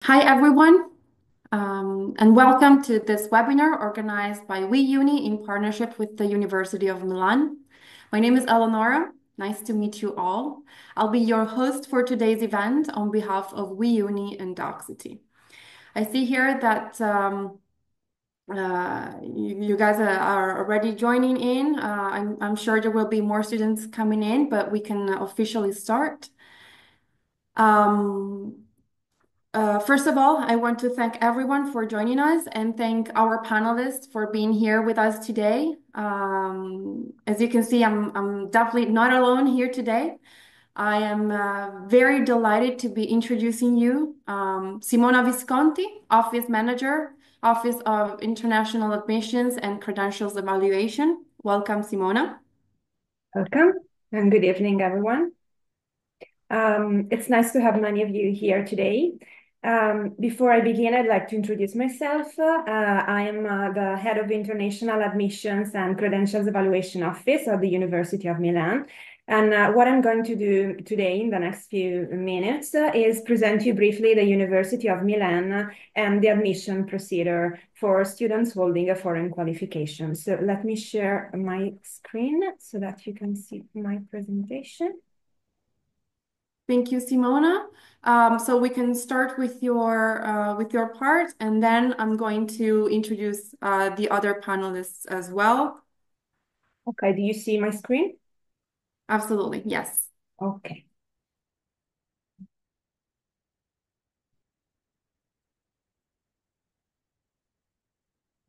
Hi, everyone, and welcome to this webinar organized by Weuni in partnership with the University of Milan. My name is Eleonora. Nice to meet you all. I'll be your host for today's event on behalf of Weuni and Doxity. I see here that you guys are already joining in. I'm sure there will be more students coming in, but we can officially start. Um, First of all, I want to thank everyone for joining us and thank our panelists for being here with us today. As you can see, I'm definitely not alone here today. I am very delighted to be introducing you, Simona Visconti, Office Manager, Office of International Admissions and Credentials Evaluation. Welcome, Simona. Welcome and good evening, everyone. It's nice to have many of you here today. Before I begin, I'd like to introduce myself. I am the head of International Admissions and Credentials Evaluation Office at the University of Milan. And what I'm going to do today in the next few minutes is present you briefly the University of Milan and the admission procedure for students holding a foreign qualification. So let me share my screen so that you can see my presentation. Thank you, Simona. So we can start with your part, and then I'm going to introduce the other panelists as well. Okay, do you see my screen? Absolutely, yes. Okay.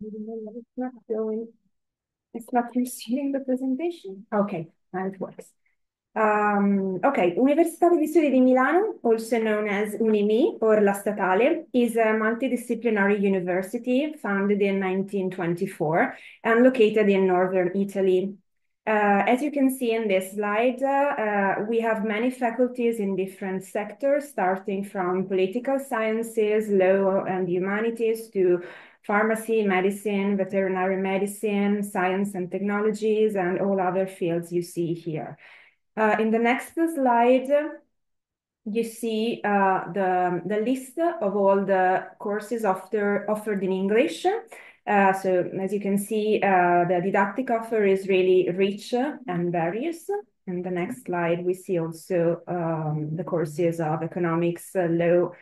It's not showing, it's not receiving the presentation. Okay, now it works. Okay, Università degli Studi di Milano, also known as UNIMI or La Statale, is a multidisciplinary university founded in 1924 and located in northern Italy. As you can see in this slide, we have many faculties in different sectors, starting from political sciences, law and humanities, to pharmacy, medicine, veterinary medicine, science and technologies, and all other fields you see here. In the next slide, you see the list of all the courses offered in English. So as you can see, the didactic offer is really rich and various. In the next slide, we see also the courses of economics, law,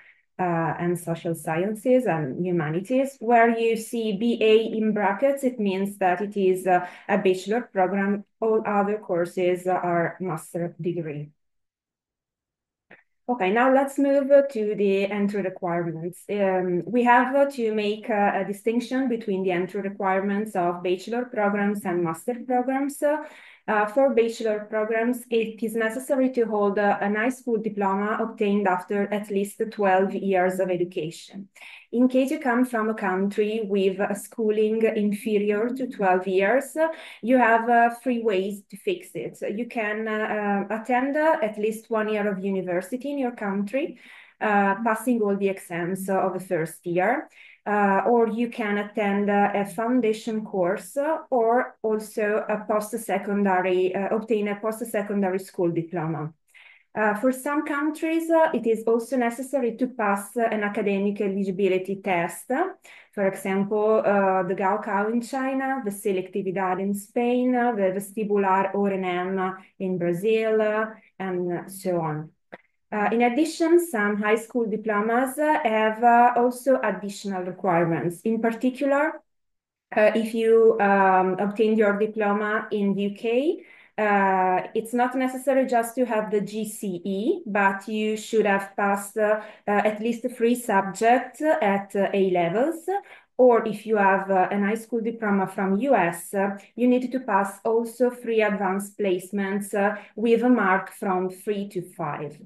and social sciences and humanities. Where you see BA in brackets, it means that it is a bachelor program. All other courses are master degree. Okay, now let's move to the entry requirements. We have to make a distinction between the entry requirements of bachelor programs and master programs. For bachelor programs, it is necessary to hold an high school diploma obtained after at least 12 years of education. In case you come from a country with a schooling inferior to 12 years, you have 3 ways to fix it. You can attend at least 1 year of university in your country, passing all the exams of the first year. Or you can attend a foundation course or also a post-secondary, obtain a post-secondary school diploma. For some countries, it is also necessary to pass an academic eligibility test. For example, the Gaokao in China, the Selectividad in Spain, the Vestibular ORNM in Brazil, and so on. In addition, some high school diplomas have also additional requirements. In particular, if you obtained your diploma in the UK, it's not necessary just to have the GCE, but you should have passed at least 3 subjects at A levels. Or if you have an high school diploma from US, you need to pass also 3 advanced placements with a mark from 3 to 5.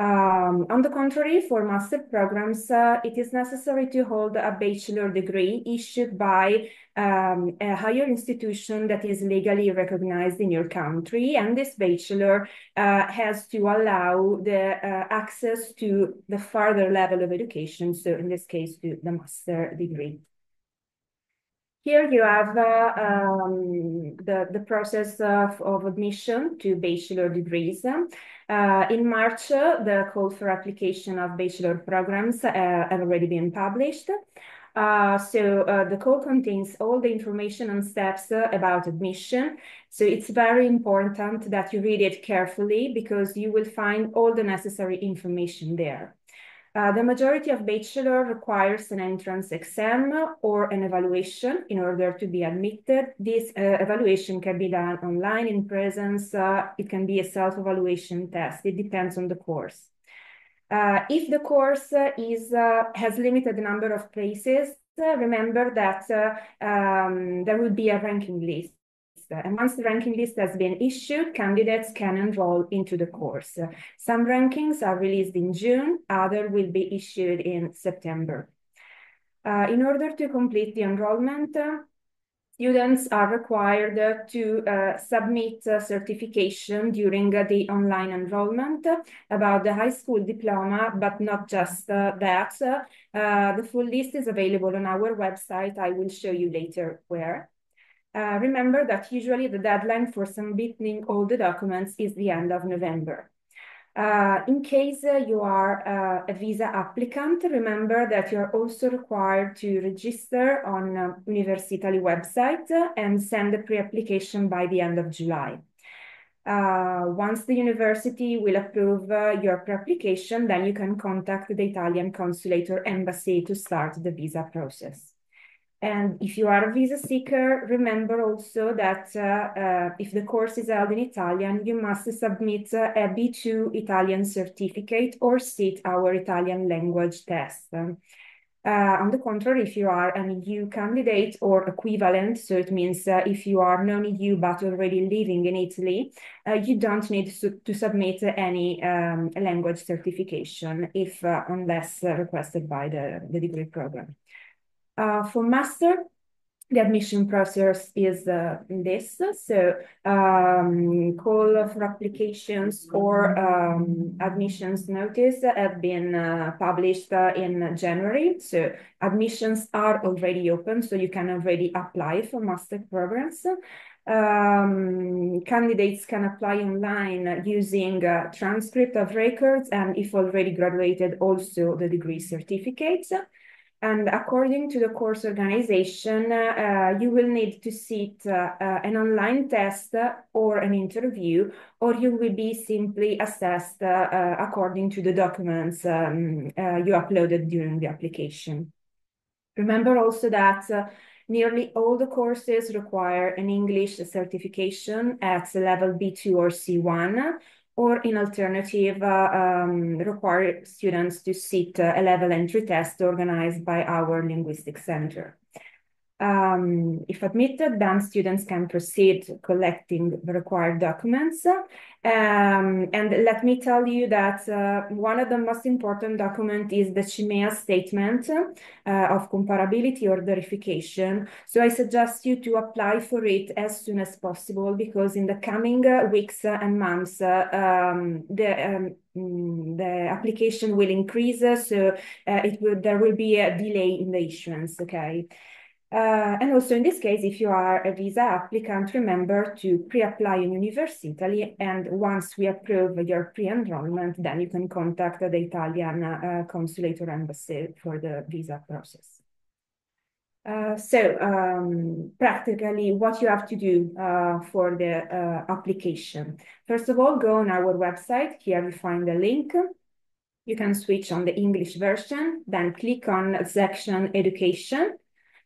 On the contrary, for master programs, it is necessary to hold a bachelor degree issued by a higher institution that is legally recognized in your country. And this bachelor has to allow the access to the further level of education. So in this case, to the master degree. Here you have the process of admission to bachelor degrees. In March, the call for application of bachelor programs have already been published. The call contains all the information and steps about admission. So it's very important that you read it carefully because you will find all the necessary information there. The majority of bachelor requires an entrance exam or an evaluation in order to be admitted. This evaluation can be done online, in presence. It can be a self-evaluation test. It depends on the course. If the course has limited number of places, remember that there will be a ranking list. And once the ranking list has been issued, candidates can enroll into the course. Some rankings are released in June, others will be issued in September. In order to complete the enrollment, students are required to submit certification during the online enrollment about the high school diploma, but not just that. The full list is available on our website. I will show you later where. Remember that usually the deadline for submitting all the documents is the end of November. In case you are a visa applicant, remember that you are also required to register on University website and send the pre-application by the end of July. Once the university will approve your pre-application, then you can contact the Italian consulate or embassy to start the visa process. And if you are a visa seeker, remember also that if the course is held in Italian, you must submit a B2 Italian certificate or sit our Italian language test. On the contrary, if you are an EU candidate or equivalent, so it means if you are non-EU but already living in Italy, you don't need to submit any language certification if unless requested by the degree program. For master, the admission process is this. So call for applications or admissions notice have been published in January. So admissions are already open, so you can already apply for master programs. Candidates can apply online using transcript of records and if already graduated, also the degree certificates. And according to the course organization, you will need to sit an online test or an interview, or you will be simply assessed according to the documents you uploaded during the application. Remember also that nearly all the courses require an English certification at level B2 or C1, or in alternative, require students to sit a level entry test organized by our linguistic center. If admitted, then students can proceed collecting the required documents. And let me tell you that one of the most important documents is the CIMEA statement of comparability or verification. So I suggest you to apply for it as soon as possible because in the coming weeks and months, the application will increase, so there will be a delay in the issuance, okay? And also in this case, if you are a visa applicant, remember to pre-apply in University, and once we approve your pre-enrollment, then you can contact the Italian consulate or embassy for the visa process. Practically what you have to do for the application. First of all, go on our website. Here you find the link. You can switch on the English version, then click on section Education.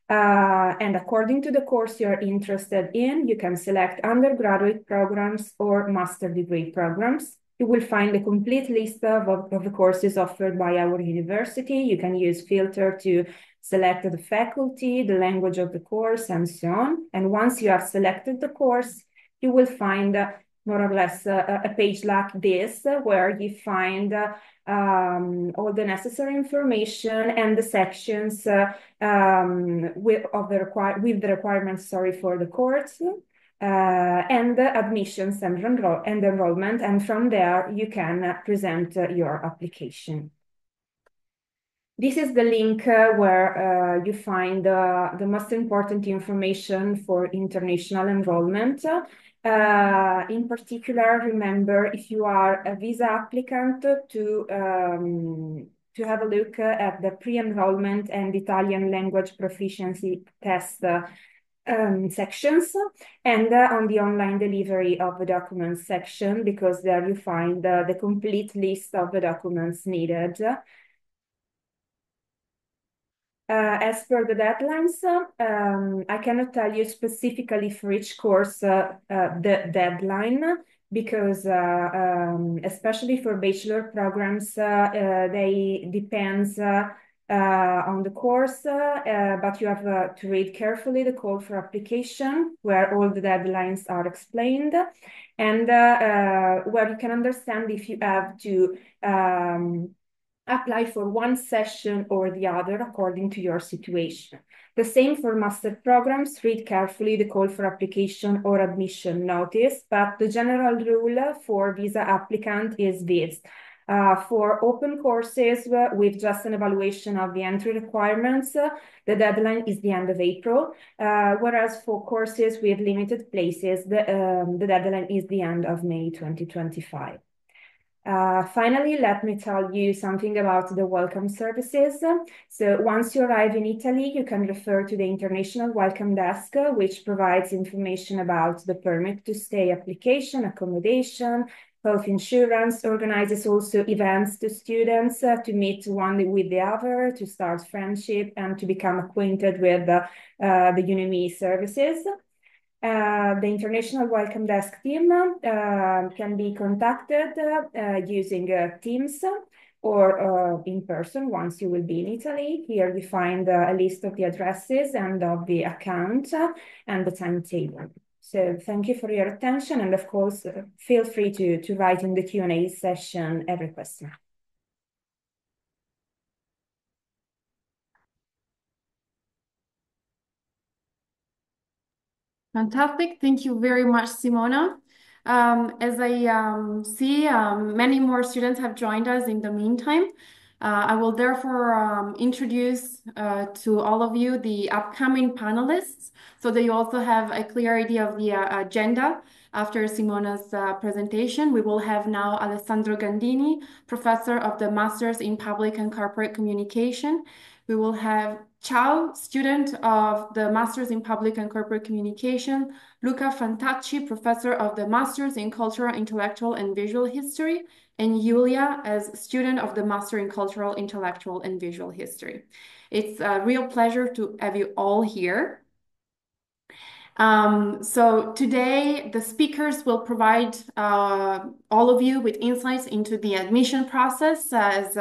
And according to the course you're interested in, you can select undergraduate programs or master degree programs. You will find a complete list of the courses offered by our university. You can use filter to select the faculty, the language of the course, and so on. And once you have selected the course, you will find more or less a page like this, where you find all the necessary information and the sections with the requirements, for the course, and the admissions and enrollment. And from there, you can present your application. This is the link where you find the most important information for international enrollment. In particular, remember if you are a visa applicant to have a look at the pre-enrollment and Italian language proficiency test sections, and on the online delivery of the documents section, because there you find the complete list of the documents needed. As per the deadlines, I cannot tell you specifically for each course the deadline, because especially for bachelor programs, they depends on the course, but you have to read carefully the call for application, where all the deadlines are explained, and where you can understand if you have to apply for one session or the other according to your situation. The same for master programs. Read carefully the call for application or admission notice, but the general rule for visa applicant is this. For open courses with just an evaluation of the entry requirements, the deadline is the end of April, whereas for courses with limited places, the deadline is the end of May 2025. Finally, let me tell you something about the welcome services. So once you arrive in Italy, you can refer to the International Welcome Desk, which provides information about the permit to stay application, accommodation, health insurance, organizes also events to students to meet one with the other, to start friendship, and to become acquainted with the UNIMI services. The International Welcome Desk team can be contacted using Teams or in person once you will be in Italy. Here you find a list of the addresses and of the account and the timetable. So thank you for your attention, and of course, feel free to write in the Q&A session every question. Fantastic. Thank you very much, Simona. As I see, many more students have joined us in the meantime. I will therefore introduce to all of you the upcoming panelists so that you also have a clear idea of the agenda. After Simona's presentation, we will have now Alessandro Gandini, professor of the Masters in Public and Corporate Communication. We will have Chau, student of the Masters in Public and Corporate Communication, Luca Fantacci, professor of the Masters in Cultural, Intellectual, and Visual History, and Iulia as student of the Master in Cultural, Intellectual, and Visual History. It's a real pleasure to have you all here. So today the speakers will provide all of you with insights into the admission process as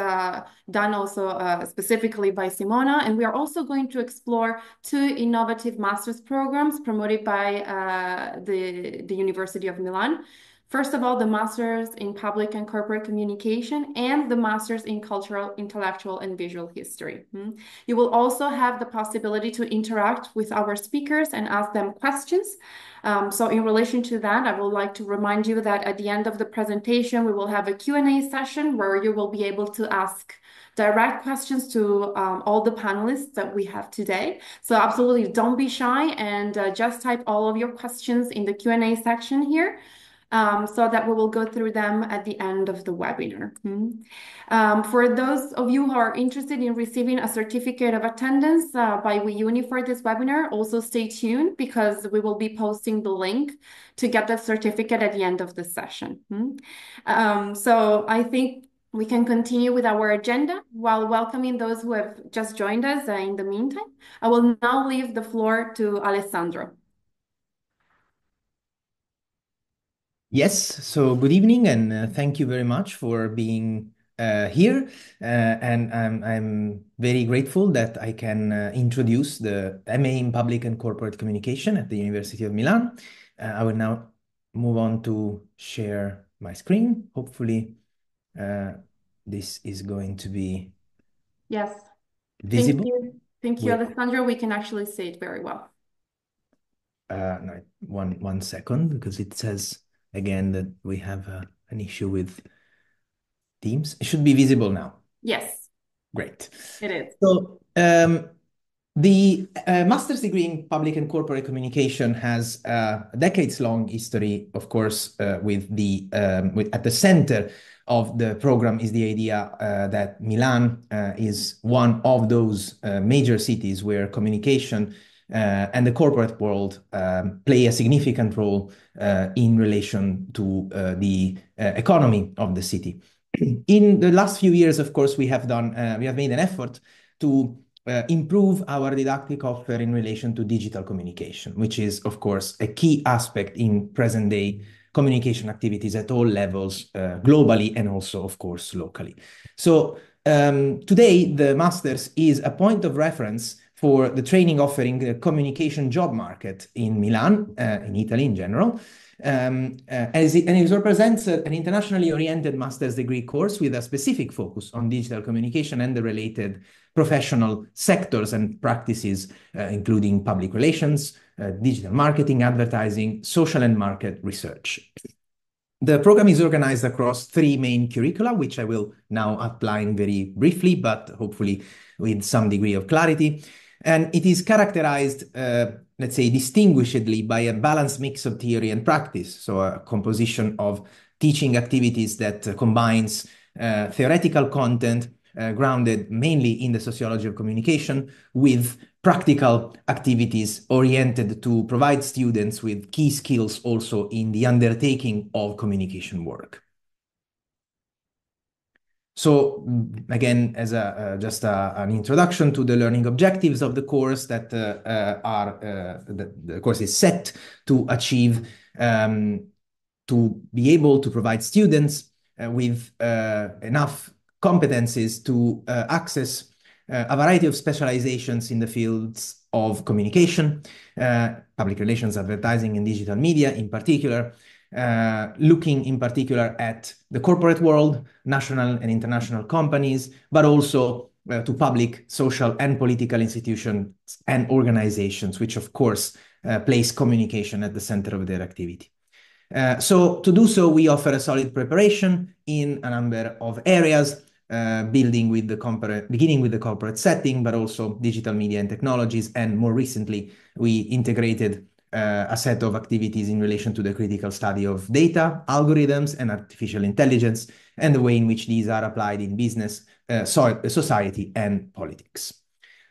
done also specifically by Simona. And we are also going to explore two innovative master's programs promoted by the University of Milan. First of all, the Masters in Public and Corporate Communication and the Masters in Cultural, Intellectual, and Visual History. You will also have the possibility to interact with our speakers and ask them questions. So in relation to that, I would like to remind you that at the end of the presentation, we will have a Q&A session where you will be able to ask direct questions to all the panelists that we have today. So absolutely don't be shy and just type all of your questions in the Q&A section here. So that we will go through them at the end of the webinar. For those of you who are interested in receiving a certificate of attendance by Weuni for this webinar, also stay tuned because we will be posting the link to get the certificate at the end of the session. So I think we can continue with our agenda while welcoming those who have just joined us in the meantime. I will now leave the floor to Alessandro. Yes, so good evening, and thank you very much for being here. And I'm very grateful that I can introduce the MA in Public and Corporate Communication at the University of Milan. I will now move on to share my screen. Hopefully, this is going to be Yes. visible. Thank you. Thank you, Alessandro. We can actually see it very well. No, one second, because it says again that we have an issue with Teams. It should be visible now. Yes. Great. It is. So the master's degree in public and corporate communication has a decades-long history, of course, at the center of the program is the idea that Milan is one of those major cities where communication and the corporate world play a significant role in relation to the economy of the city. In the last few years, of course, we have made an effort to improve our didactic offer in relation to digital communication, which is, of course, a key aspect in present-day communication activities at all levels, globally and also, of course, locally. So today, the Masters is a point of reference for the training offering the communication job market in Milan, in Italy in general. And it represents an internationally oriented master's degree course with a specific focus on digital communication and the related professional sectors and practices, including public relations, digital marketing, advertising, social and market research. The program is organized across 3 main curricula, which I will now outline very briefly, but hopefully with some degree of clarity. And it is characterized, let's say, distinguishedly by a balanced mix of theory and practice. So a composition of teaching activities that combines theoretical content grounded mainly in the sociology of communication with practical activities oriented to provide students with key skills also in the undertaking of communication work. So again, as just an introduction to the learning objectives of the course that the course is set to achieve, to be able to provide students with enough competencies to access a variety of specializations in the fields of communication, public relations, advertising, and digital media in particular, looking in particular at the corporate world, national and international companies, but also to public, social, and political institutions and organizations, which of course place communication at the center of their activity. So to do so, we offer a solid preparation in a number of areas, beginning with the corporate setting, but also digital media and technologies. And more recently, we integrated a set of activities in relation to the critical study of data, algorithms, and artificial intelligence, and the way in which these are applied in business, society, and politics.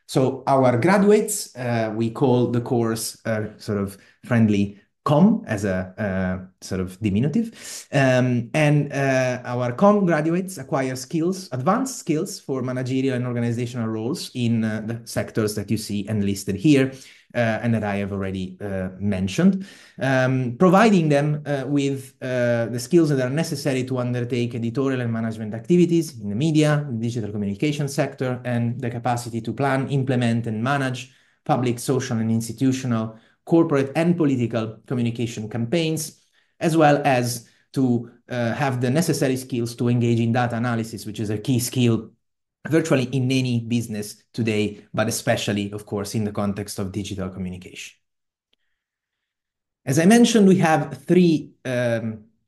So our graduates, we call the course sort of friendly COM as a sort of diminutive. Our COM graduates acquire skills, advanced skills for managerial and organizational roles in the sectors that you see and listed here, and that I have already mentioned, providing them with the skills that are necessary to undertake editorial and management activities in the media, digital communication sector, and the capacity to plan, implement, and manage public, social, and institutional, corporate and political communication campaigns, as well as to have the necessary skills to engage in data analysis, which is a key skill virtually in any business today, but especially, of course, in the context of digital communication. As I mentioned, we have 3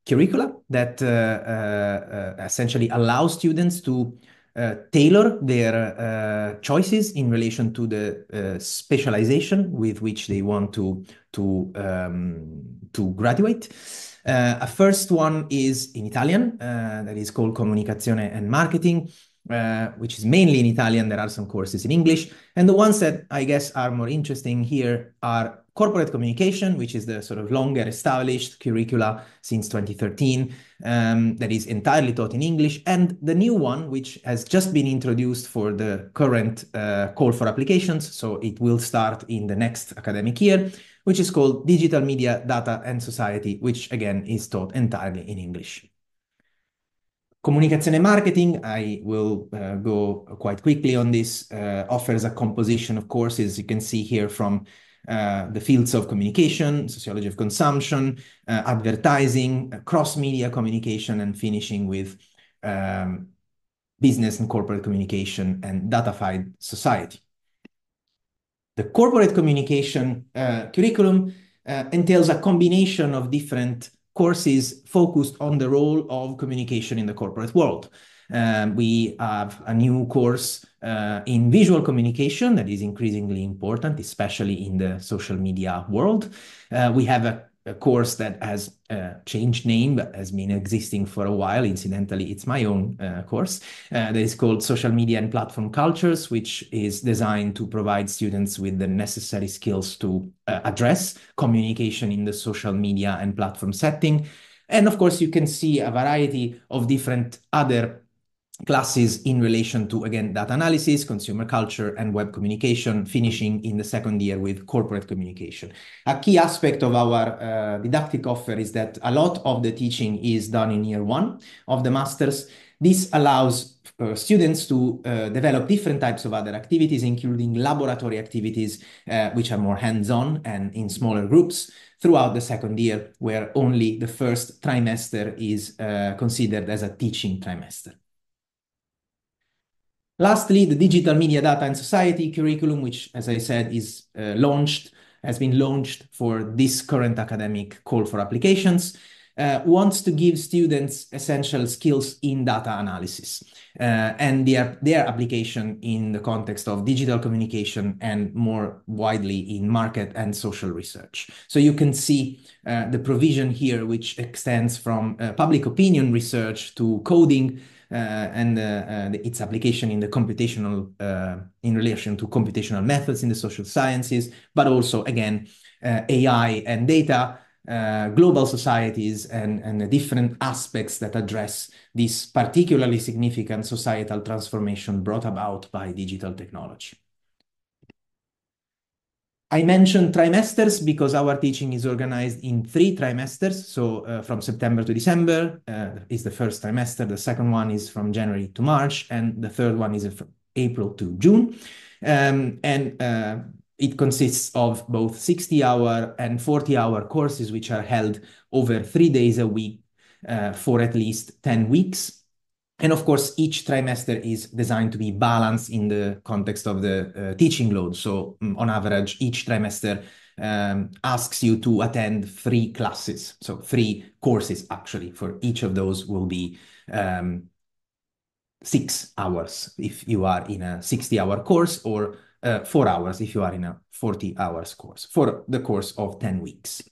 curricula that essentially allow students to tailor their choices in relation to the specialization with which they want to graduate. A first one is in Italian, that is called Comunicazione and Marketing, which is mainly in Italian. There are some courses in English. And the ones that I guess are more interesting here are Corporate Communication, which is the sort of longer established curricula since 2013, that is entirely taught in English, and the new one, which has just been introduced for the current call for applications, so it will start in the next academic year, which is called Digital Media, Data and Society, which again is taught entirely in English. Comunicazione Marketing, I will go quite quickly on this, offers a composition of courses you can see here from the fields of communication, sociology of consumption, advertising, cross-media communication, and finishing with business and corporate communication and datafied society. The corporate communication curriculum entails a combination of different courses focused on the role of communication in the corporate world. We have a new course in visual communication that is increasingly important, especially in the social media world. We have a course that has changed name but has been existing for a while. Incidentally, it's my own course that is called Social Media and Platform Cultures, which is designed to provide students with the necessary skills to address communication in the social media and platform setting. And of course, you can see a variety of different other classes in relation to, again, data analysis, consumer culture, and web communication, finishing in the second year with corporate communication. A key aspect of our didactic offer is that a lot of the teaching is done in year one of the master's. This allows students to develop different types of other activities, including laboratory activities, which are more hands-on and in smaller groups throughout the second year, where only the first trimester is considered as a teaching trimester. Lastly, the Digital Media Data and Society curriculum, which, as I said, has been launched for this current academic call for applications, wants to give students essential skills in data analysis and their application in the context of digital communication and more widely in market and social research. So you can see the provision here, which extends from public opinion research to coding, and its application in the computational, in relation to computational methods in the social sciences, but also, again, AI and data, global societies, and the different aspects that address this particularly significant societal transformation brought about by digital technology. I mentioned trimesters because our teaching is organized in 3 trimesters. So from September to December is the first trimester. The second one is from January to March, and the third one is from April to June. It consists of both 60-hour and 40-hour courses, which are held over 3 days a week for at least 10 weeks. And of course, each trimester is designed to be balanced in the context of the teaching load. So on average, each trimester asks you to attend 3 classes. So 3 courses, actually, for each of those will be 6 hours if you are in a 60-hour course, or 4 hours if you are in a 40 hours course for the course of 10 weeks.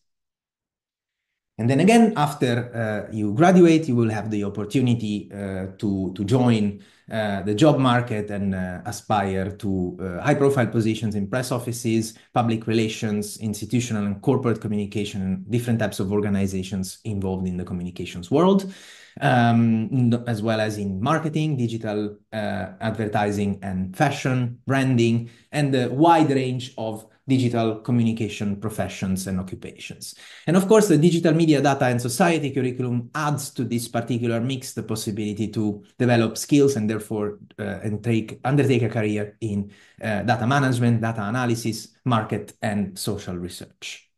And then again, after you graduate, you will have the opportunity to join the job market and aspire to high-profile positions in press offices, public relations, institutional and corporate communication, and different types of organizations involved in the communications world, as well as in marketing, digital advertising and fashion, branding, and the wide range of digital communication professions and occupations. And of course, the Digital Media Data and Society curriculum adds to this particular mix the possibility to develop skills and therefore undertake a career in data management, data analysis, market, and social research.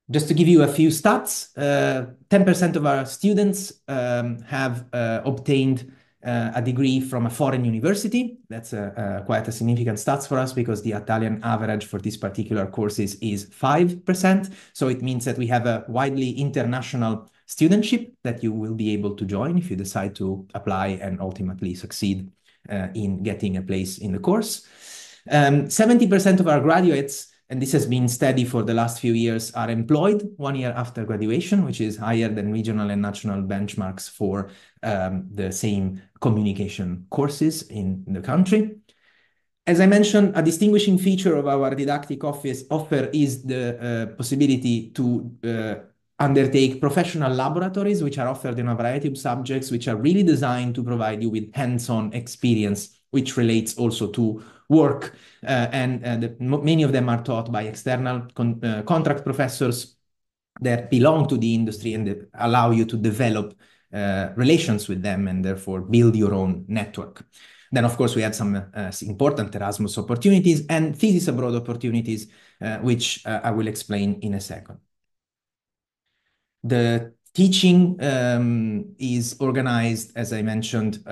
Just to give you a few stats, 10% of our students have obtained a degree from a foreign university. That's quite a significant stats for us, because the Italian average for these particular courses is 5%. So it means that we have a widely international studentship that you will be able to join if you decide to apply and ultimately succeed in getting a place in the course. 70% of our graduates, and this has been steady for the last few years, are employed 1 year after graduation, which is higher than regional and national benchmarks for the same communication courses in the country. As I mentioned, a distinguishing feature of our didactic offer is the possibility to undertake professional laboratories, which are offered in a variety of subjects, which are really designed to provide you with hands-on experience, which relates also to work. Many of them are taught by external contract professors that belong to the industry and that allow you to develop relations with them and therefore build your own network. Then, of course, we had some important Erasmus opportunities and thesis abroad opportunities, which I will explain in a second. The teaching is organized, as I mentioned,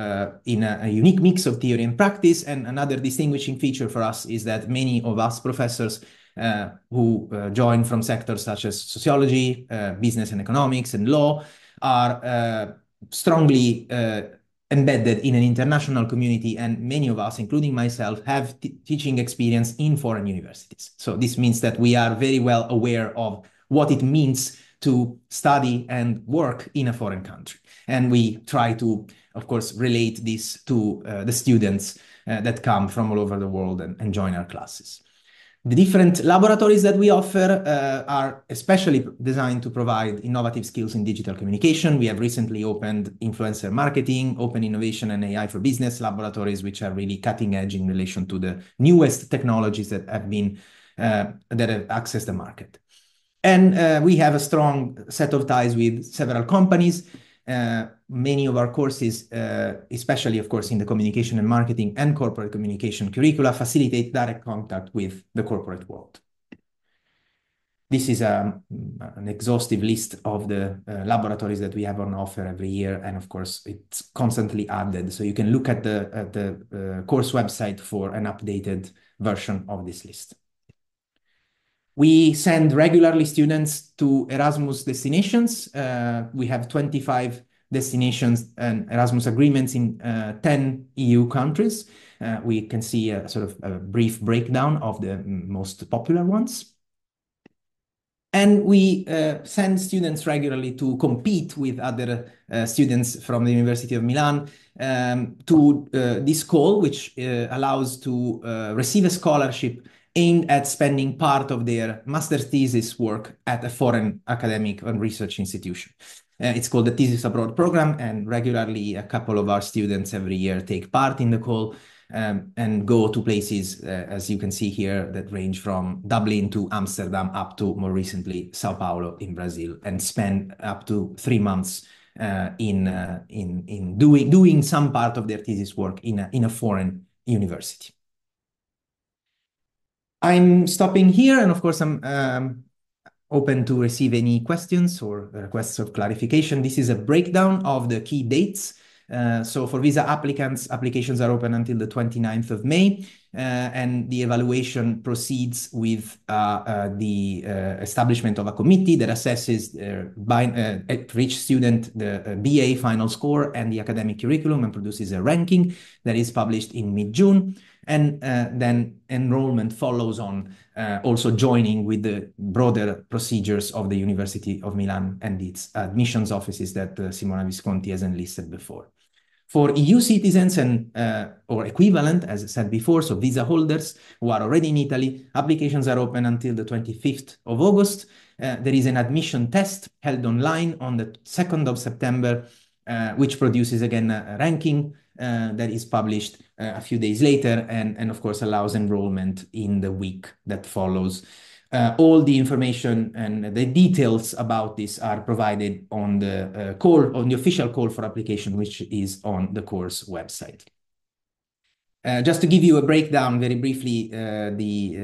in a unique mix of theory and practice. And another distinguishing feature for us is that many of us professors who join from sectors such as sociology, business and economics, and law are strongly embedded in an international community, and many of us, including myself, have teaching experience in foreign universities. So this means that we are very well aware of what it means to study and work in a foreign country. And we try to, of course, relate this to the students that come from all over the world and join our classes. The different laboratories that we offer are especially designed to provide innovative skills in digital communication. We have recently opened influencer marketing, open innovation, and AI for business laboratories, which are really cutting edge in relation to the newest technologies that have accessed the market. And we have a strong set of ties with several companies. Many of our courses, especially, of course, in the communication and marketing and corporate communication curricula, facilitate direct contact with the corporate world. This is an exhaustive list of the laboratories that we have on offer every year, and of course, it's constantly added. So you can look at the course website for an updated version of this list. We send regularly students to Erasmus destinations. We have 25 destinations and Erasmus agreements in 10 EU countries. We can see a sort of a brief breakdown of the most popular ones. And we send students regularly to compete with other students from the University of Milan to this call, which allows to receive a scholarship aimed at spending part of their master's thesis work at a foreign academic and research institution. It's called the Thesis Abroad program, and regularly a couple of our students every year take part in the call and go to places, as you can see here, that range from Dublin to Amsterdam up to, more recently, Sao Paulo in Brazil, and spend up to 3 months in doing some part of their thesis work in a foreign university. I'm stopping here, and of course, I'm open to receive any questions or requests of clarification. This is a breakdown of the key dates. So for visa applicants, applications are open until the 29th of May, and the evaluation proceeds with the establishment of a committee that assesses for each student the BA final score and the academic curriculum, and produces a ranking that is published in mid-June. And then enrollment follows on, also joining with the broader procedures of the University of Milan and its admissions offices that Simona Visconti has enlisted before. For EU citizens and or equivalent, as I said before, so visa holders who are already in Italy, applications are open until the 25th of August. There is an admission test held online on the 2nd of September, which produces again a ranking that is published a few days later, and of course allows enrollment in the week that follows. All the information and the details about this are provided on the on the official call for application, which is on the course website. Just to give you a breakdown very briefly, the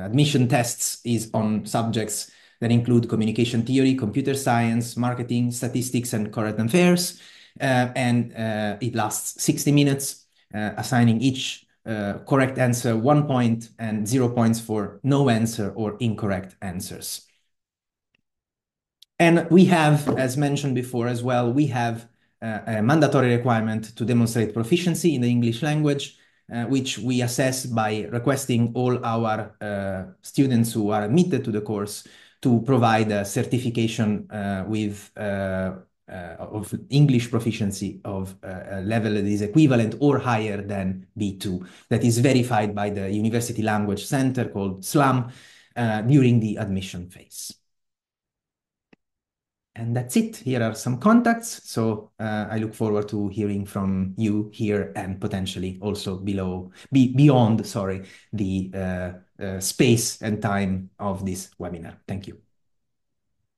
admission tests is on subjects that include communication theory, computer science, marketing, statistics, and current affairs. And it lasts 60 minutes, assigning each correct answer 1 point and 0 points for no answer or incorrect answers. And we have, as mentioned before as well, we have a mandatory requirement to demonstrate proficiency in the English language, which we assess by requesting all our students who are admitted to the course to provide a certification of English proficiency of a level that is equivalent or higher than B2, that is verified by the University Language Center called SLAM during the admission phase. And that's it. Here are some contacts. So I look forward to hearing from you here and potentially also beyond, the space and time of this webinar. Thank you.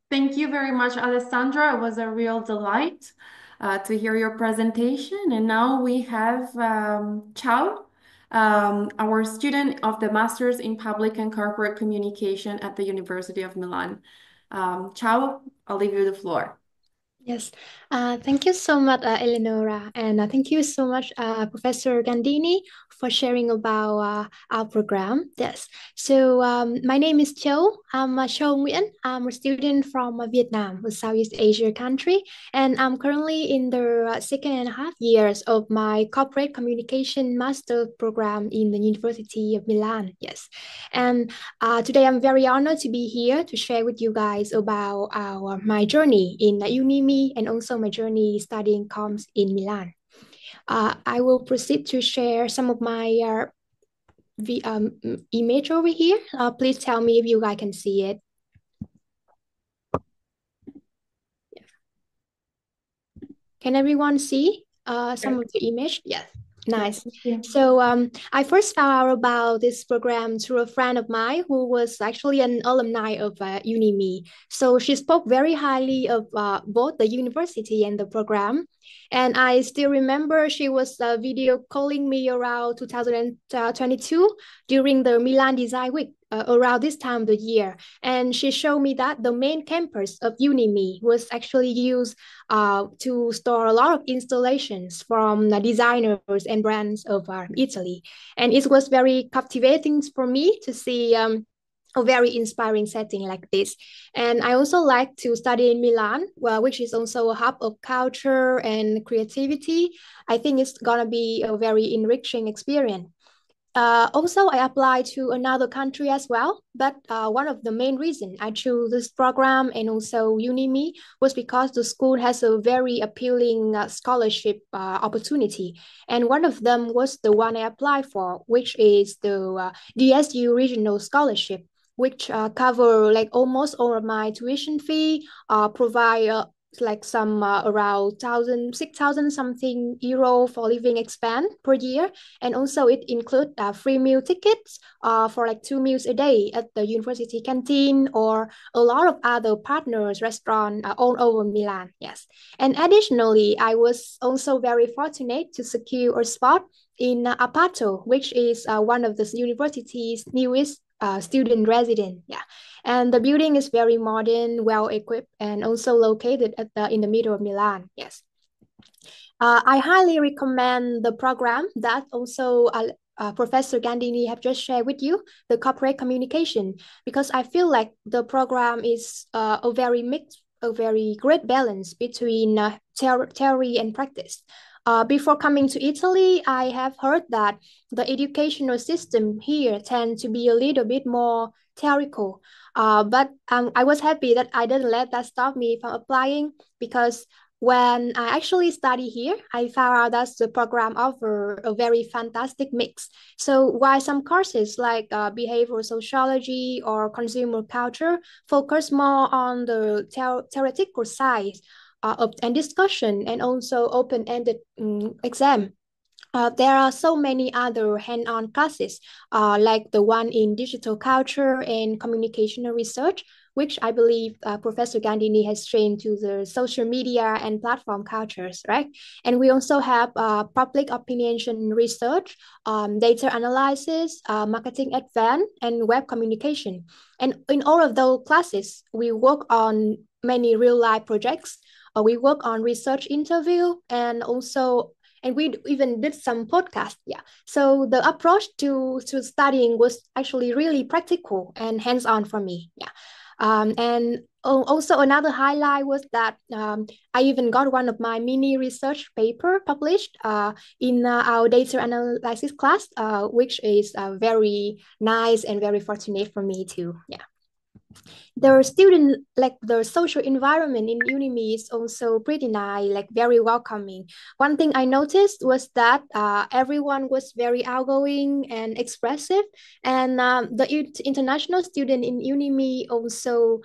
Thank you very much, Alessandra. It was a real delight to hear your presentation. And now we have Chau, our student of the Masters in Public and Corporate Communication at the University of Milan. Chau, I'll leave you the floor. Yes, thank you so much, Eleonora, and thank you so much, Professor Gandini, for sharing about our program. Yes. So my name is Chau. I'm Chau and Iulia. I'm a student from Vietnam, a Southeast Asia country, and I'm currently in the second and a half years of my corporate communication master program in the University of Milan. Yes. And today I'm very honored to be here to share with you guys about my journey in UNIMI and also my journey studying comms in Milan. I will proceed to share some of my image over here. Please tell me if you guys can see it. Can everyone see some of the image? Yes. Nice. So I first found out about this program through a friend of mine who was actually an alumni of UNIMI. So she spoke very highly of both the university and the program. And I still remember she was video calling me around 2022 during the Milan Design Week. Around this time of the year, and she showed me that the main campus of UNIMI was actually used to store a lot of installations from the designers and brands of Italy, and it was very captivating for me to see a very inspiring setting like this. And I also like to study in Milan, well, which is also a hub of culture and creativity. I think it's gonna be a very enriching experience. Also, I applied to another country as well, but one of the main reasons I chose this program and also UNIMI was because the school has a very appealing scholarship opportunity. And one of them was the one I applied for, which is the DSU Regional Scholarship, which cover like almost all of my tuition fee, provide like some around 6,000 something euro for living expense per year, and also it includes free meal tickets for like 2 meals a day at the university canteen or a lot of other partners restaurant all over Milan. Yes, and additionally, I was also very fortunate to secure a spot in Apato, which is one of the university's newest student resident. Yeah, and the building is very modern, well equipped, and also located in the middle of Milan. Yes. I highly recommend the program that also Professor Gandini have just shared with you, the corporate communication, because I feel like the program is a very great balance between theory and practice. Before coming to Italy, I have heard that the educational system here tends to be a little bit more theoretical. But I was happy that I didn't let that stop me from applying, because when I actually study here, I found out that the program offers a very fantastic mix. So while some courses like behavioral sociology or consumer culture focus more on the theoretical side, and discussion and also open-ended exam. There are so many other hand-on classes, like the one in digital culture and communicational research, which I believe Professor Gandini has trained to the social media and platform cultures, right? And we also have public opinion research, data analysis, marketing advance, and web communication. And in all of those classes, we work on many real-life projects. We work on research interview and we even did some podcasts. Yeah. So the approach to studying was actually really practical and hands-on for me. Yeah. And also another highlight was that I even got one of my mini research paper published in our data analysis class, which is very nice and very fortunate for me too. Yeah. The student, like the social environment in UNIMI is also pretty nice, like very welcoming. One thing I noticed was that everyone was very outgoing and expressive, and the international student in UNIMI also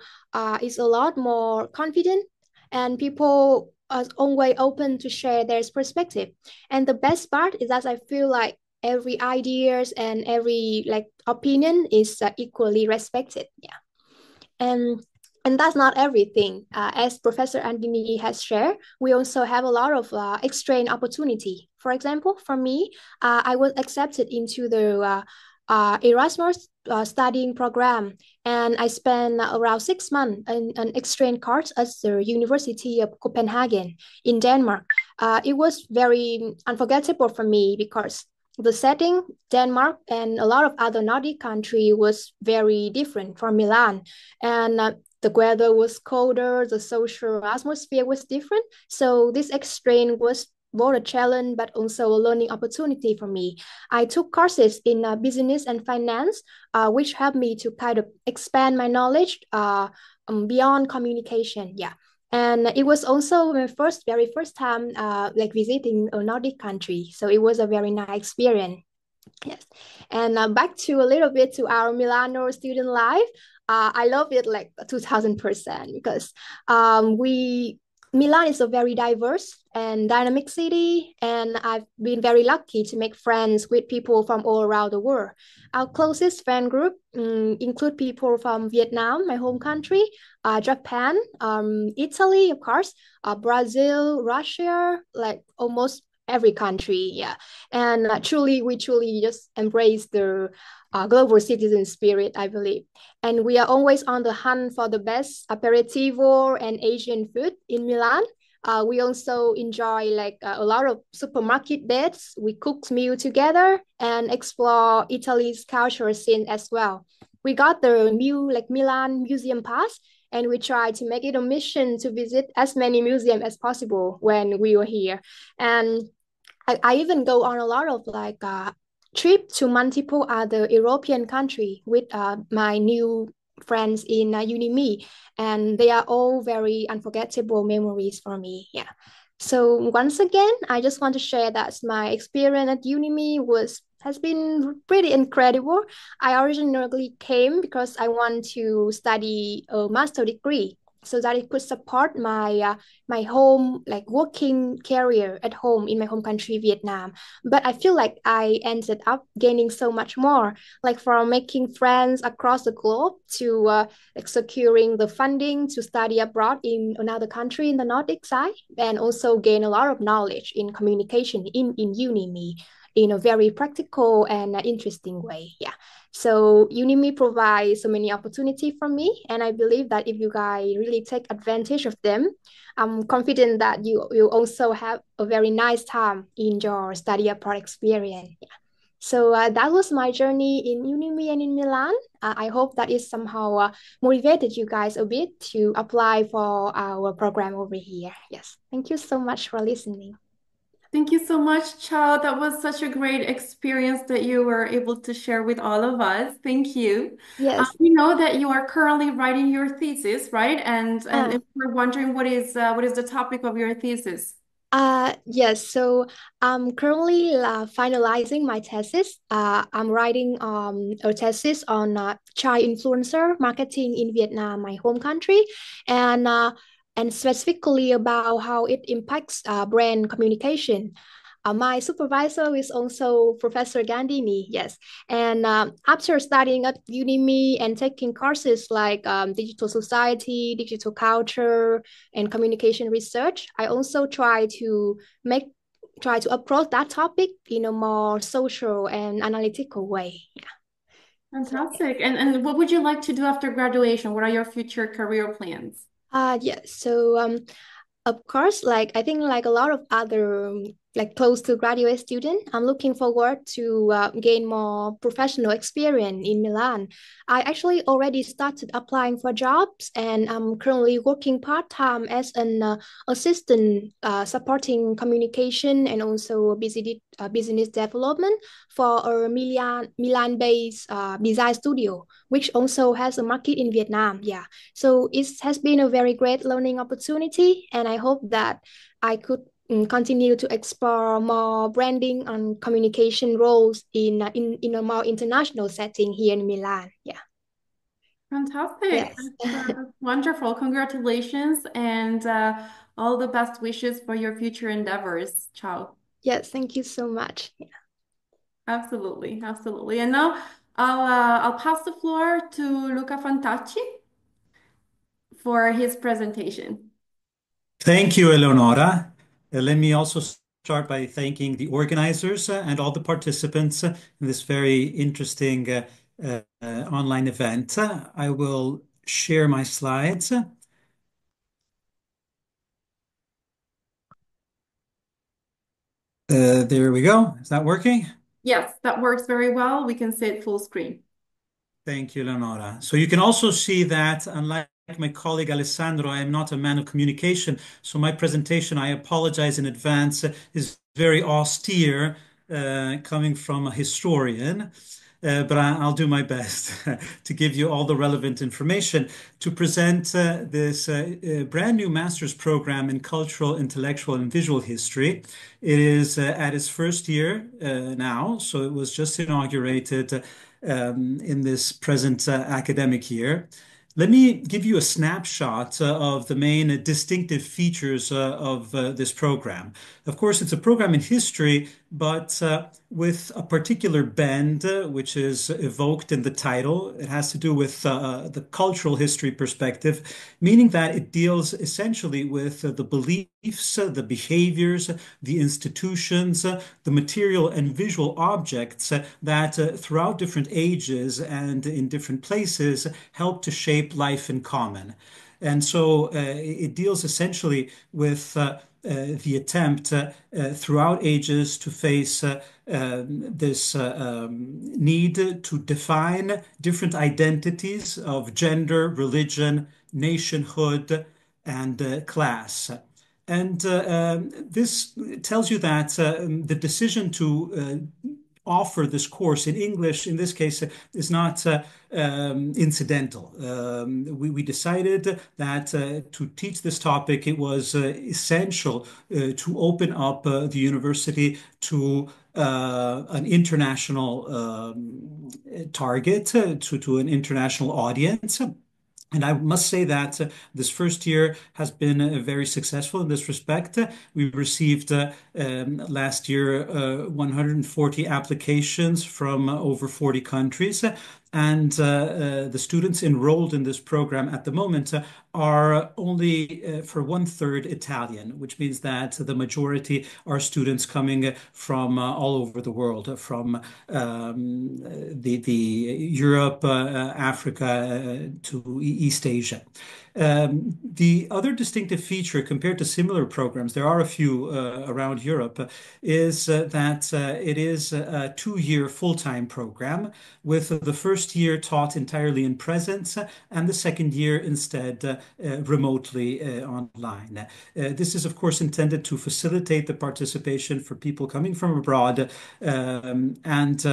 is a lot more confident, and people are always open to share their perspective. And the best part is that I feel like every ideas and every like opinion is equally respected. Yeah. And that's not everything. As Professor Andini has shared, we also have a lot of exchange opportunity. For example, for me, I was accepted into the Erasmus studying program, and I spent around 6 months in an exchange course at the University of Copenhagen in Denmark. It was very unforgettable for me because the setting, Denmark and a lot of other Nordic country was very different from Milan. And the weather was colder, the social atmosphere was different. So this exchange was both a challenge but also a learning opportunity for me. I took courses in business and finance, which helped me to kind of expand my knowledge beyond communication. Yeah. And it was also my very first time like visiting a Nordic country. So it was a very nice experience. Yes. And back to a little bit to our Milano student life. I love it like 2000% because we Milan is a very diverse and dynamic city, and I've been very lucky to make friends with people from all around the world. Our closest friend group include people from Vietnam, my home country, Japan, Italy, of course, Brazil, Russia, like almost every country. Yeah, and we truly just embrace the global citizen spirit, I believe. And we are always on the hunt for the best aperitivo and Asian food in Milan. We also enjoy like a lot of supermarket dates. We cook meal together and explore Italy's cultural scene as well. We got the new like Milan museum pass, and we try to make it a mission to visit as many museums as possible when we were here. And I even go on a lot of like trip to multiple other European country with my new friends in UNIMI, and they are all very unforgettable memories for me. Yeah. So once again, I just want to share that my experience at UNIMI was has been pretty incredible. I originally came because I want to study a master degree so that it could support my home like working career at home in my home country Vietnam. But I feel like I ended up gaining so much more, like from making friends across the globe to like securing the funding to study abroad in another country in the Nordic side, and also gain a lot of knowledge in communication in UNIMI in a very practical and interesting way. Yeah. So UNIMI provides so many opportunity for me, and I believe that if you guys really take advantage of them, I'm confident that you will also have a very nice time in your study abroad experience. Yeah. So that was my journey in UNIMI and in Milan. I hope that it somehow motivated you guys a bit to apply for our program over here. Yes. Thank you so much for listening. Thank you so much, Chau. That was such a great experience that you were able to share with all of us. Thank you. Yes. We know that you are currently writing your thesis, right? And Uh, if we're wondering what is the topic of your thesis? yes, so I'm currently finalizing my thesis. I'm writing a thesis on child influencer marketing in Vietnam, my home country, and specifically about how it impacts brand communication. My supervisor is also Professor Gandini, yes. And after studying at UNIMI and taking courses like digital society, digital culture, and communication research, I also make try to approach that topic in a more social and analytical way. Yeah. So, Fantastic. And what would you like to do after graduation? What are your future career plans? yeah. So of course, like I think like a lot of other like close to graduate student, I'm looking forward to gain more professional experience in Milan. I actually already started applying for jobs, and I'm currently working part-time as an assistant supporting communication and also business development for a Milan-based design studio, which also has a market in Vietnam. Yeah. So it has been a very great learning opportunity, and I hope that I could continue to explore more branding and communication roles in a more international setting here in Milan. Yeah. Fantastic. Yes. That's wonderful. Congratulations and all the best wishes for your future endeavors, Chau. Yes. Thank you so much. Yeah. Absolutely, absolutely. And now I'll pass the floor to Luca Fantacci for his presentation. Thank you, Eleonora. Let me also start by thanking the organizers and all the participants in this very interesting online event. I will share my slides. There we go. Is that working? Yes, that works very well. We can see it full screen. Thank you, Leonora. So you can also see that, unlike my colleague Alessandro, I am not a man of communication. So my presentation, I apologize in advance, is very austere, coming from a historian. But I'll do my best to give you all the relevant information to present this brand new master's program in cultural, intellectual, and visual history. It is at its first year now, so it was just inaugurated in this present academic year. Let me give you a snapshot of the main distinctive features of this program. Of course, it's a program in history, but with a particular bend, which is evoked in the title. It has to do with the cultural history perspective, meaning that it deals essentially with the beliefs, the behaviors, the institutions, the material and visual objects that throughout different ages and in different places help to shape life in common. And so it deals essentially with the attempt throughout ages to face this need to define different identities of gender, religion, nationhood, and class. And this tells you that the decision to offer this course in English, in this case, is not incidental. We decided that to teach this topic, it was essential to open up the university to an international target, to an international audience. And I must say that this first year has been very successful in this respect. We received last year 140 applications from over 40 countries. And the students enrolled in this program at the moment are only for 1/3 Italian, which means that the majority are students coming from all over the world, from the Europe, Africa, to East Asia. The other distinctive feature compared to similar programs, there are a few around Europe, is that it is a 2-year full-time program with the first year taught entirely in presence and the second year instead remotely online. This is, of course, intended to facilitate the participation for people coming from abroad and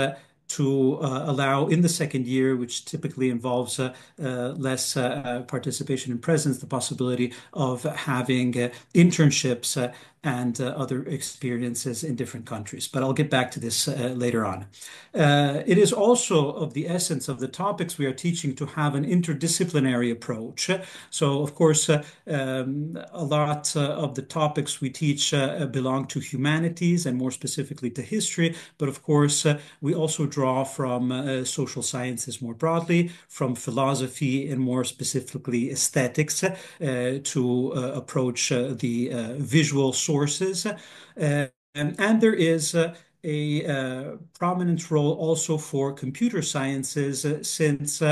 to allow in the second year, which typically involves less participation in presence, the possibility of having internships and other experiences in different countries. But I'll get back to this later on. It is also of the essence of the topics we are teaching to have an interdisciplinary approach. So, of course, a lot of the topics we teach belong to humanities and more specifically to history. But of course, we also draw from social sciences more broadly, from philosophy and more specifically aesthetics to approach the visual sources. And there is a prominent role also for computer sciences since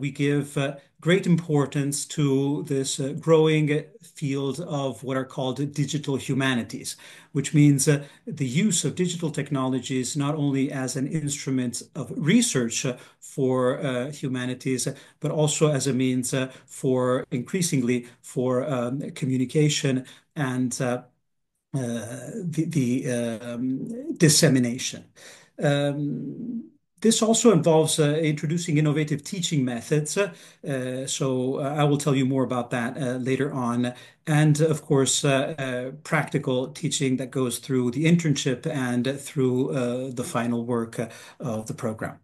we give great importance to this growing field of what are called digital humanities, which means the use of digital technologies not only as an instrument of research for humanities, but also as a means for increasingly for communication and the dissemination. This also involves introducing innovative teaching methods. So I will tell you more about that later on. And of course, practical teaching that goes through the internship and through the final work of the program.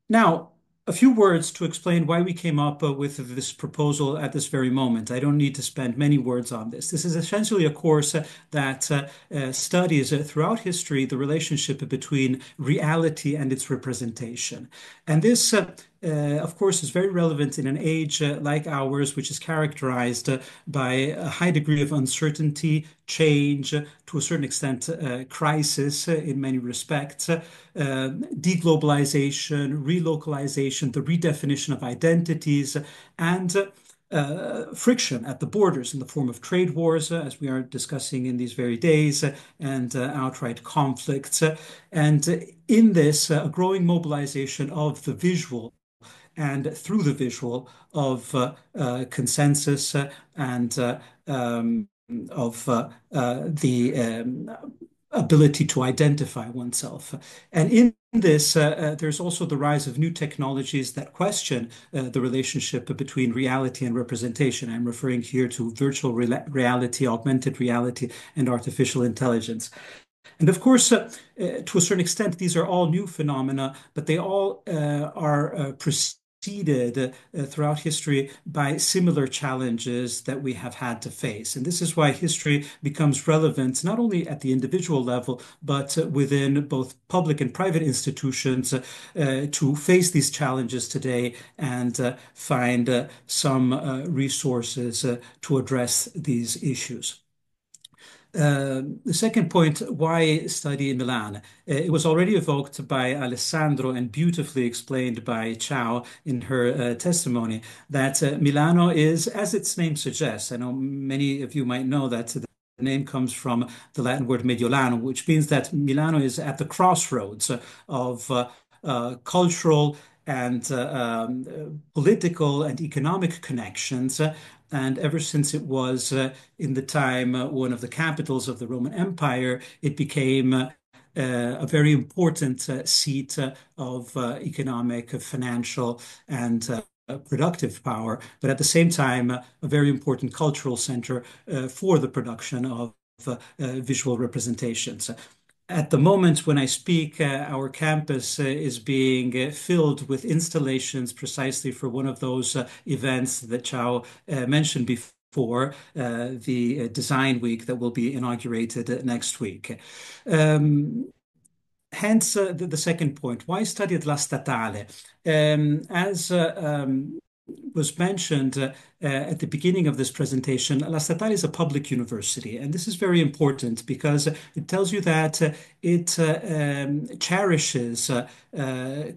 Now, a few words to explain why we came up with this proposal at this very moment. I don't need to spend many words on this. This is essentially a course that studies throughout history the relationship between reality and its representation. And this of course, is very relevant in an age like ours, which is characterized by a high degree of uncertainty, change, to a certain extent, crisis in many respects, deglobalization, relocalization, the redefinition of identities, and friction at the borders in the form of trade wars, as we are discussing in these very days, and outright conflicts. And in this, a growing mobilization of the visual and through the visual of consensus and of the ability to identify oneself. And in this, there's also the rise of new technologies that question the relationship between reality and representation. I'm referring here to virtual reality, augmented reality, and artificial intelligence. And of course, to a certain extent, these are all new phenomena, but they all are preceded throughout history by similar challenges that we have had to face. And this is why history becomes relevant not only at the individual level, but within both public and private institutions to face these challenges today and find some resources to address these issues. The second point, why study in Milan? It was already evoked by Alessandro and beautifully explained by Chau in her testimony that Milano is, as its name suggests, I know many of you might know that the name comes from the Latin word Mediolano, which means that Milano is at the crossroads of cultural and political and economic connections. And ever since it was in the time one of the capitals of the Roman Empire, it became a very important seat of economic, financial, and productive power, but at the same time, a very important cultural center for the production of visual representations. At the moment when I speak, our campus is being filled with installations precisely for one of those events that Chau mentioned before, the Design Week that will be inaugurated next week. Hence, the second point, why study at La Statale? As was mentioned at the beginning of this presentation, La Statale is a public university, and this is very important because it tells you that it cherishes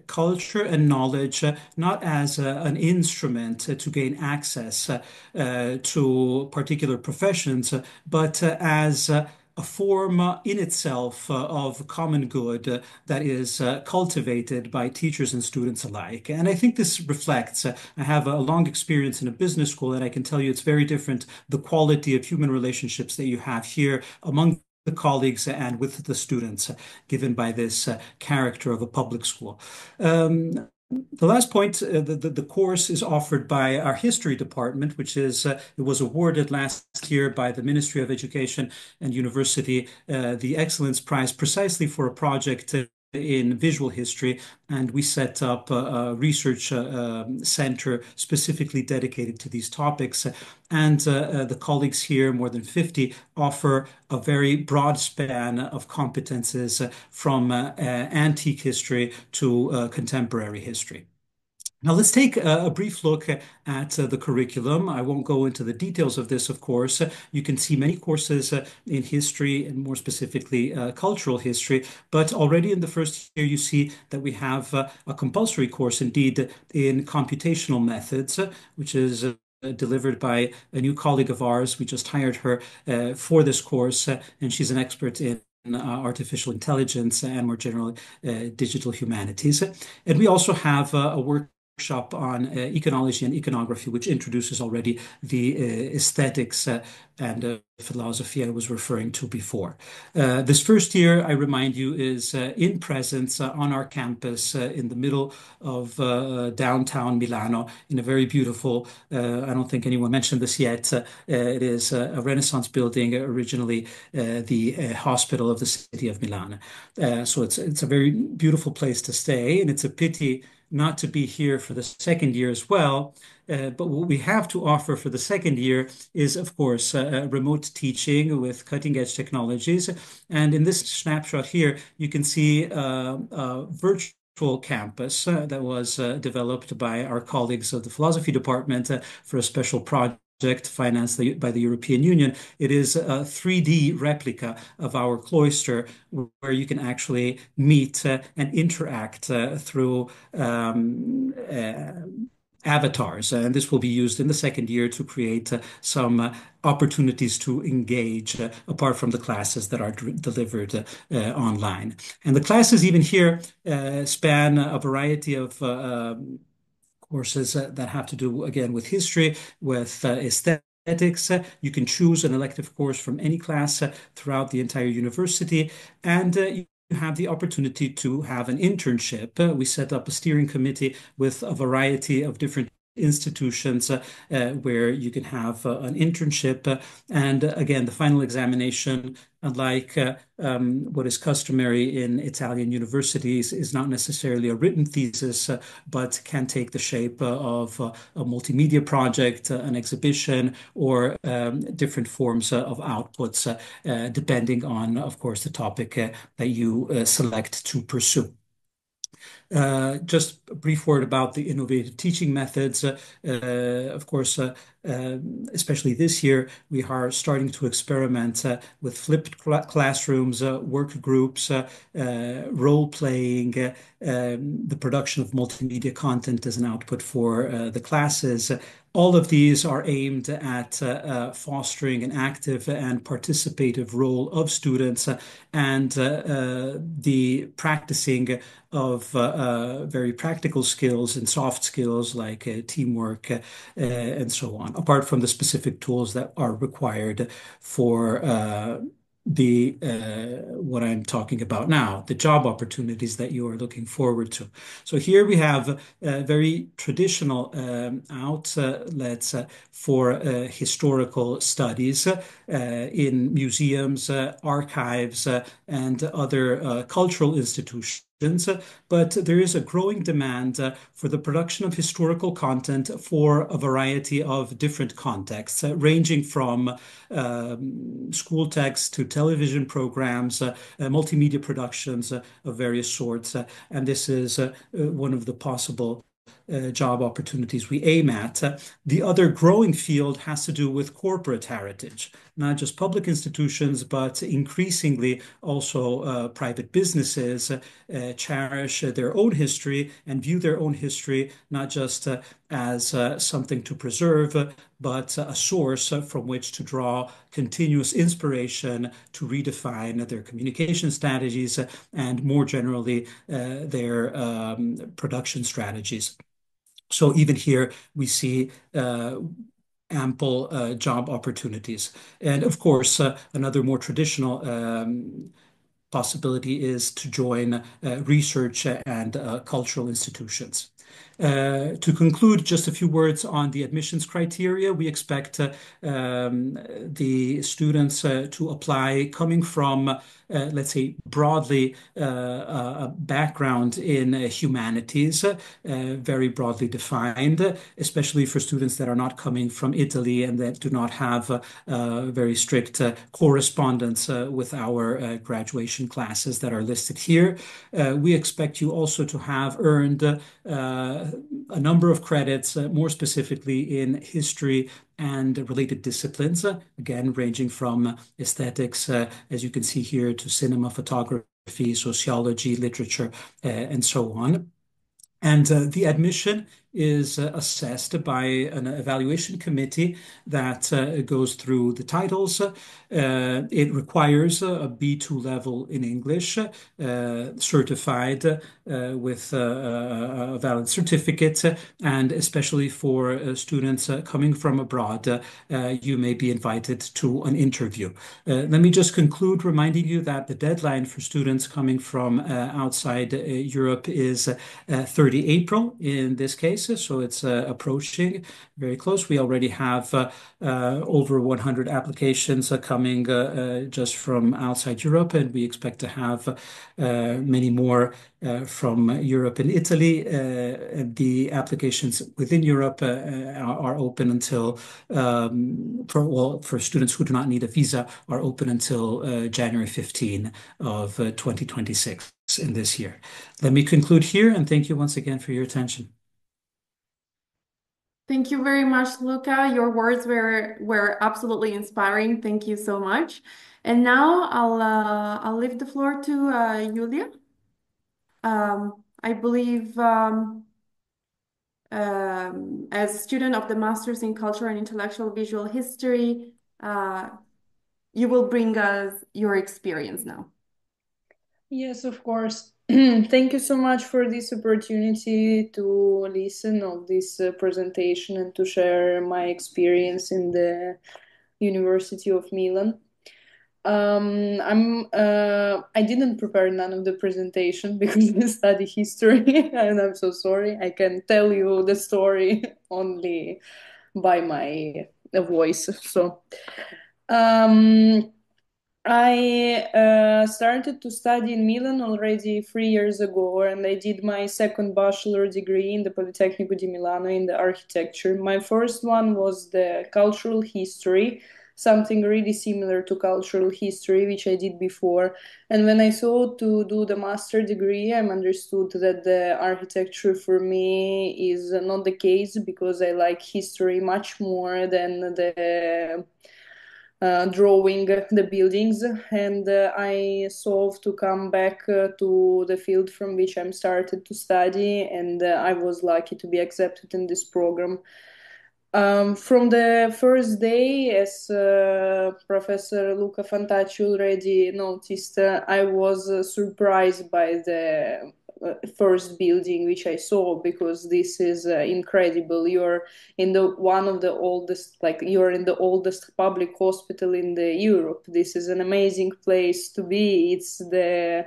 culture and knowledge not as an instrument to gain access to particular professions, but as a form in itself of common good that is cultivated by teachers and students alike. And I think this reflects, I have a long experience in a business school, and I can tell you it's very different, the quality of human relationships that you have here among the colleagues and with the students given by this character of a public school. The last point, the course is offered by our history department, which is, it was awarded last year by the Ministry of Education and University, the Excellence Prize, precisely for a project in visual history, and we set up a research center specifically dedicated to these topics. And the colleagues here, more than 50, offer a very broad span of competences from antique history to contemporary history. Now, let's take a brief look at the curriculum. I won't go into the details of this, of course. You can see many courses in history and more specifically cultural history, but already in the first year you see that we have a compulsory course indeed in computational methods, which is delivered by a new colleague of ours. We just hired her for this course, and she's an expert in artificial intelligence and more generally digital humanities. And we also have a workshop on iconology and iconography, which introduces already the aesthetics and philosophy I was referring to before. This first year, I remind you, is in presence on our campus in the middle of downtown Milano in a very beautiful, I don't think anyone mentioned this yet, it is a Renaissance building, originally the hospital of the city of Milan. So it's a very beautiful place to stay, and it's a pity not to be here for the second year as well. But what we have to offer for the second year is, of course, remote teaching with cutting-edge technologies. And in this snapshot here, you can see a virtual campus that was developed by our colleagues of the philosophy department for a special project financed by the European Union. It is a 3D replica of our cloister where you can actually meet and interact through avatars. And this will be used in the second year to create some opportunities to engage apart from the classes that are delivered online. And the classes even here span a variety of courses that have to do, again, with history, with aesthetics. You can choose an elective course from any class throughout the entire university, and you have the opportunity to have an internship. We set up a steering committee with a variety of different institutions where you can have an internship. And again, the final examination, unlike what is customary in Italian universities, is not necessarily a written thesis, but can take the shape of a multimedia project, an exhibition, or different forms of outputs, depending on, of course, the topic that you select to pursue. Just a brief word about the innovative teaching methods. Of course, especially this year, we are starting to experiment with flipped classrooms, work groups, role playing, the production of multimedia content as an output for the classes. All of these are aimed at fostering an active and participative role of students and the practicing of very practical skills and soft skills like teamwork and so on, apart from the specific tools that are required for the what I'm talking about now, the job opportunities that you are looking forward to. So here we have very traditional outlets for historical studies in museums, archives, and other cultural institutions. But there is a growing demand for the production of historical content for a variety of different contexts, ranging from school texts to television programs, multimedia productions of various sorts. And this is one of the possible job opportunities we aim at. The other growing field has to do with corporate heritage, not just public institutions, but increasingly also private businesses cherish their own history and view their own history not just as something to preserve, but a source from which to draw continuous inspiration to redefine their communication strategies and more generally their production strategies. So even here we see ample job opportunities. And of course, another more traditional possibility is to join research and cultural institutions. To conclude, just a few words on the admissions criteria. We expect the students to apply coming from, let's say, broadly a background in humanities, very broadly defined, especially for students that are not coming from Italy and that do not have very strict correspondence with our graduation classes that are listed here. We expect you also to have earned a number of credits, more specifically in history and related disciplines, again, ranging from aesthetics, as you can see here, to cinema, photography, sociology, literature, and so on. And the admission is assessed by an evaluation committee that goes through the titles. It requires a B2 level in English, certified with a valid certificate, and especially for students coming from abroad, you may be invited to an interview. Let me just conclude reminding you that the deadline for students coming from outside Europe is 30 April in this case. So it's approaching very close. We already have over 100 applications coming just from outside Europe, and we expect to have many more from Europe and Italy. The applications within Europe are open until, for students who do not need a visa, are open until January 15 of 2026 in this year. Let me conclude here and thank you once again for your attention. Thank you very much, Luca. Your words were absolutely inspiring. Thank you so much. And now I'll leave the floor to Iulia. I believe as student of the Masters in Cultural and Intellectual Visual History, you will bring us your experience now. Yes, of course. Thank you so much for this opportunity to listen of this presentation and to share my experience in the University of Milan. I didn't prepare none of the presentation because I study history and I'm so sorry. I can tell you the story only by my voice. So, I started to study in Milan already 3 years ago, and I did my second bachelor degree in the Politecnico di Milano in the architecture. My first one was the cultural history, something really similar to cultural history, which I did before. And when I thought to do the master degree, I understood that the architecture for me is not the case because I like history much more than the drawing the buildings, and I solved to come back to the field from which I'm started to study, and I was lucky to be accepted in this program. From the first day, as Professor Luca Fantacci already noticed, I was surprised by the first building which I saw because this is incredible. You're in the one of the oldest, like you're in the oldest public hospital in the Europe. This is an amazing place to be. It's the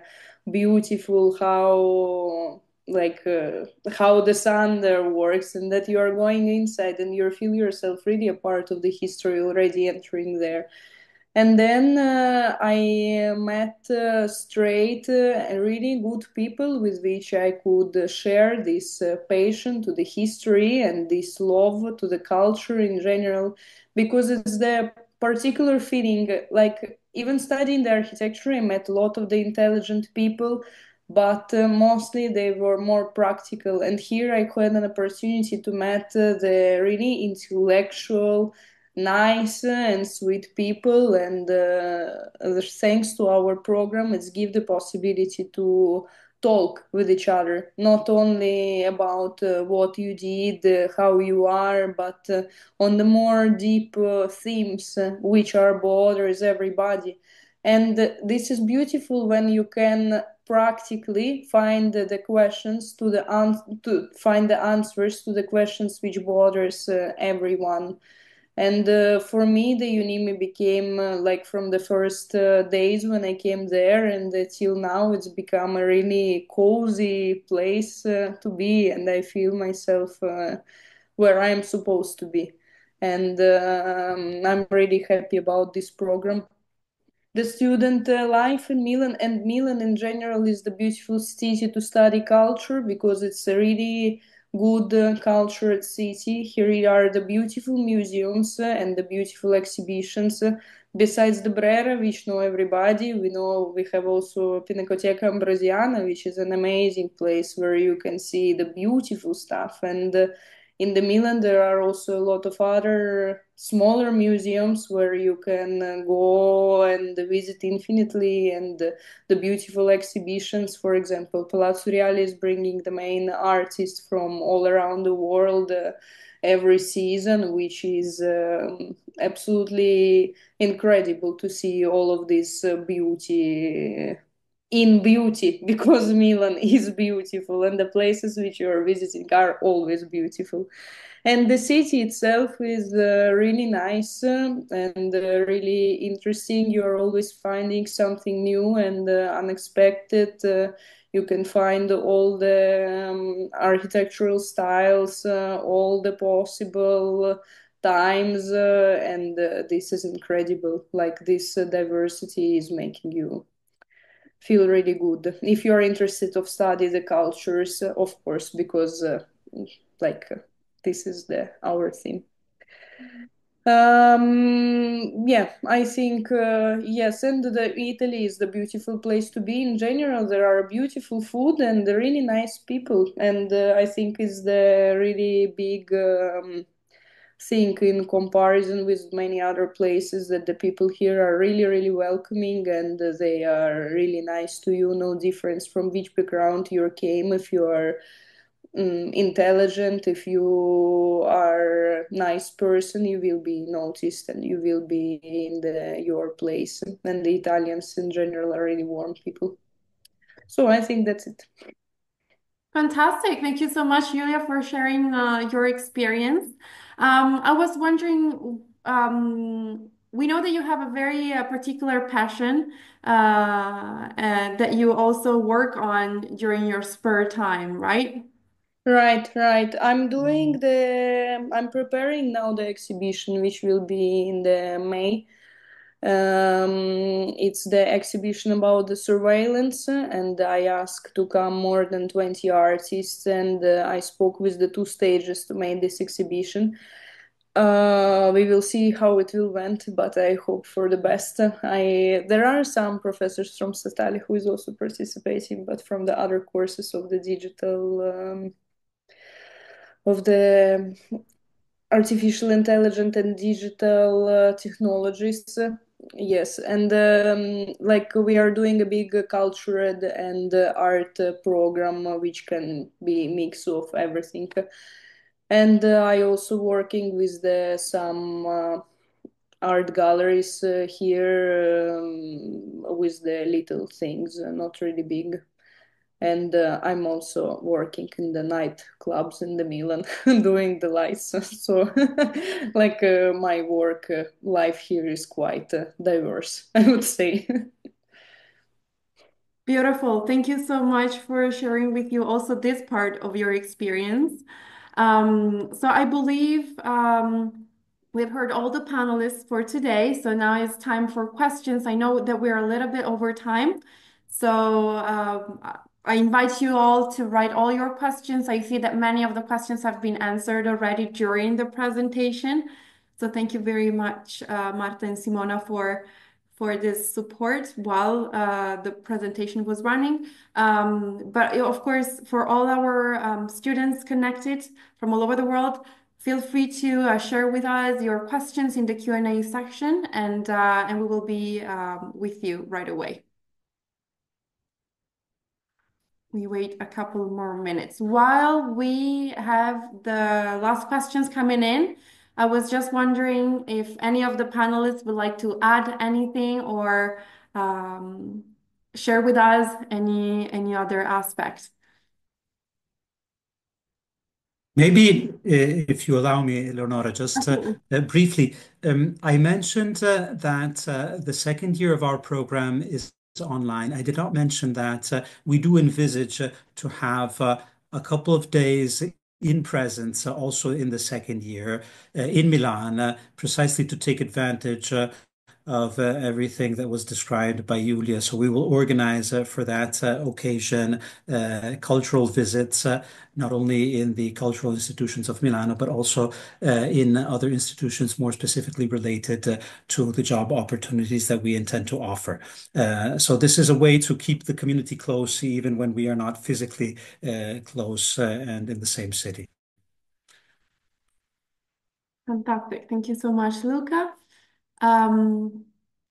beautiful how the sun there works, and that you are going inside and you feel yourself really a part of the history already entering there. And then I met straight really good people with which I could share this passion to the history and this love to the culture in general, because it's the particular feeling, like even studying the architecture, I met a lot of the intelligent people, but mostly they were more practical. And here I had an opportunity to meet the really intellectual, nice and sweet people, and thanks to our program it's give the possibility to talk with each other, not only about what you did, how you are, but on the more deep themes which are bothers everybody. And this is beautiful when you can practically find the questions to find the answers to the questions which bothers everyone. And for me, the UNIMI became like from the first days when I came there, and till now, it's become a really cozy place to be, and I feel myself where I'm supposed to be. And I'm really happy about this program. The student life in Milan, and Milan in general, is the beautiful city to study culture because it's a really good cultured city. Here are the beautiful museums and the beautiful exhibitions. Besides the Brera, which know everybody, we have also Pinacoteca Ambrosiana, which is an amazing place where you can see the beautiful stuff. And in the Milan, there are also a lot of other smaller museums where you can go and visit infinitely, and the beautiful exhibitions. For example, Palazzo Reale is bringing the main artists from all around the world every season, which is absolutely incredible to see all of this beauty in beauty, because Milan is beautiful and the places which you are visiting are always beautiful. And the city itself is really nice and really interesting. You're always finding something new and unexpected. You can find all the architectural styles, all the possible times, and this is incredible. Like this diversity is making you feel really good if you're interested of study the cultures, of course, because like this is the our theme. Yeah, I think yes, and Italy is the beautiful place to be in general. There are beautiful food and really nice people, and I think is the really big thing in comparison with many other places, that the people here are really, really welcoming, and they are really nice to you. No difference from which background you came. If you are intelligent, if you are a nice person, you will be noticed and you will be in your place. And the Italians in general are really warm people. So I think that's it. Fantastic. Thank you so much, Julia, for sharing your experience. I was wondering, we know that you have a very particular passion and that you also work on during your spare time, right? Right. I'm preparing now the exhibition, which will be in the May. It's the exhibition about the surveillance, and I asked to come more than 20 artists, and I spoke with the two stages to make this exhibition. We will see how it will went, but I hope for the best. There are some professors from Statale who is also participating, but from the other courses of the digital of the artificial intelligence and digital technologies. Yes, and like we are doing a big culture and art program, which can be mix of everything. And I also working with some art galleries here with the little things, not really big. And I'm also working in the night clubs in the Milan doing the lights. So like my work life here is quite diverse, I would say. Beautiful. Thank you so much for sharing with you also this part of your experience. So I believe we've heard all the panelists for today. So now it's time for questions. I know that we're a little bit over time. So I invite you all to write all your questions. I see that many of the questions have been answered already during the presentation. So thank you very much, Marta and Simona, for this support while the presentation was running. But of course, for all our students connected from all over the world, feel free to share with us your questions in the Q&A section, and we will be with you right away. We wait a couple more minutes. While we have the last questions coming in, I was just wondering if any of the panelists would like to add anything or share with us any other aspect. Maybe, if you allow me, Eleonora, just Absolutely. briefly, I mentioned that the second year of our program is online. I did not mention that we do envisage to have a couple of days in presence also in the second year in Milan, precisely to take advantage of everything that was described by Iulia. So we will organize for that occasion cultural visits, not only in the cultural institutions of Milano, but also in other institutions more specifically related to the job opportunities that we intend to offer. So this is a way to keep the community close, even when we are not physically close and in the same city. Fantastic. Thank you so much, Luca.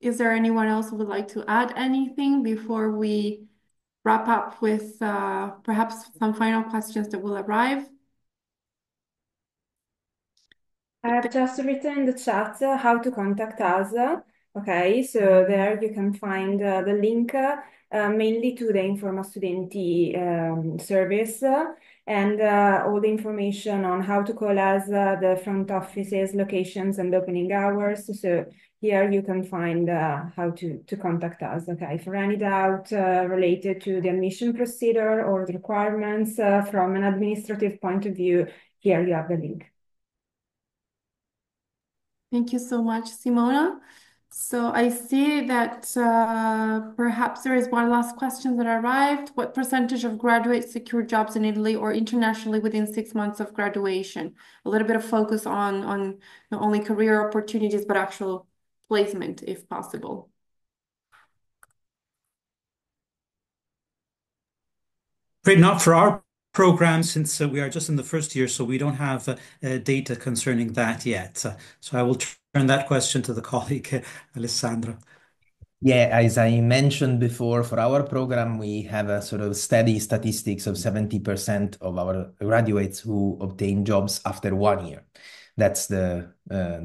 Is there anyone else who would like to add anything before we wrap up with perhaps some final questions that will arrive? I have just written in the chat how to contact us. Okay, so there you can find the link mainly to the Informa Studenti service and all the information on how to call us, the front offices, locations, and opening hours. So here you can find how to contact us. Okay, for any doubt related to the admission procedure or the requirements from an administrative point of view, here you have the link. Thank you so much, Simona. So I see that perhaps there is one last question that arrived. What percentage of graduates secure jobs in Italy or internationally within 6 months of graduation? A little bit of focus on not only career opportunities, but actual placement, if possible. Great, not for our program since we are just in the first year, so we don't have data concerning that yet. So I will turn that question to the colleague, Alessandro. Yeah, as I mentioned before, for our program, we have a sort of steady statistics of 70% of our graduates who obtain jobs after 1 year. That's the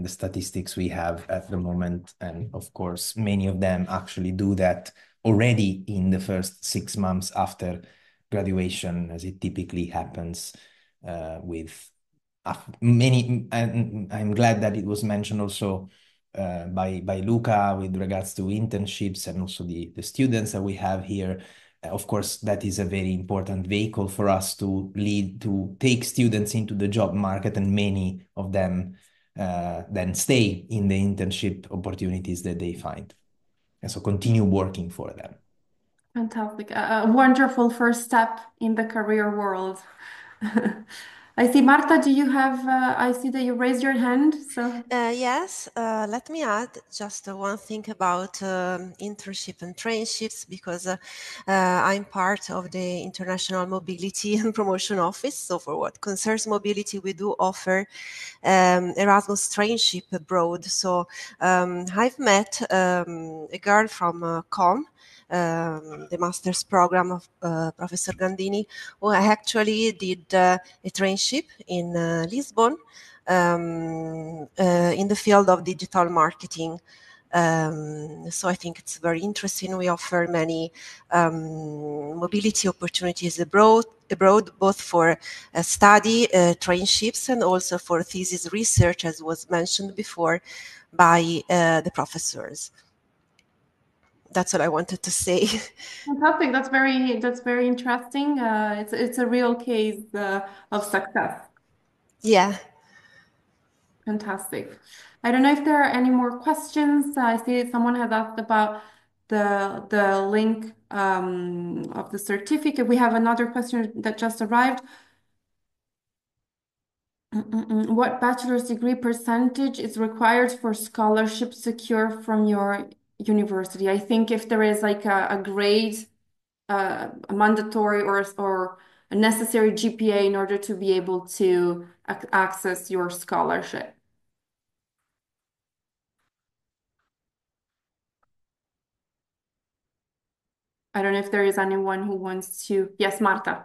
statistics we have at the moment. And of course, many of them actually do that already in the first 6 months after graduation, as it typically happens with many. And I'm glad that it was mentioned also by Luca with regards to internships and also the students that we have here. Of course, that is a very important vehicle for us to take students into the job market, and many of them then stay in the internship opportunities that they find. And so continue working for them. Fantastic. A wonderful first step in the career world. I see, Marta, do you have, I see that you raised your hand, so. Yes, let me add just one thing about internship and traineeships, because I'm part of the International Mobility and Promotion Office. So for what concerns mobility, we do offer Erasmus traineeship abroad. So I've met a girl from COM, the master's program of Professor Gandini, who actually did a traineeship in Lisbon in the field of digital marketing. So I think it's very interesting. We offer many mobility opportunities abroad, both for study, traineeships, and also for thesis research, as was mentioned before by the professors. That's what I wanted to say. Fantastic. That's very interesting. It's a real case of success. Yeah. Fantastic. I don't know if there are any more questions. I see someone has asked about the link of the certificate. We have another question that just arrived. What bachelor's degree percentage is required for scholarship secure from your university? I think if there is like a grade, a mandatory or a necessary GPA in order to be able to access your scholarship. I don't know if there is anyone who wants to. Yes, Marta.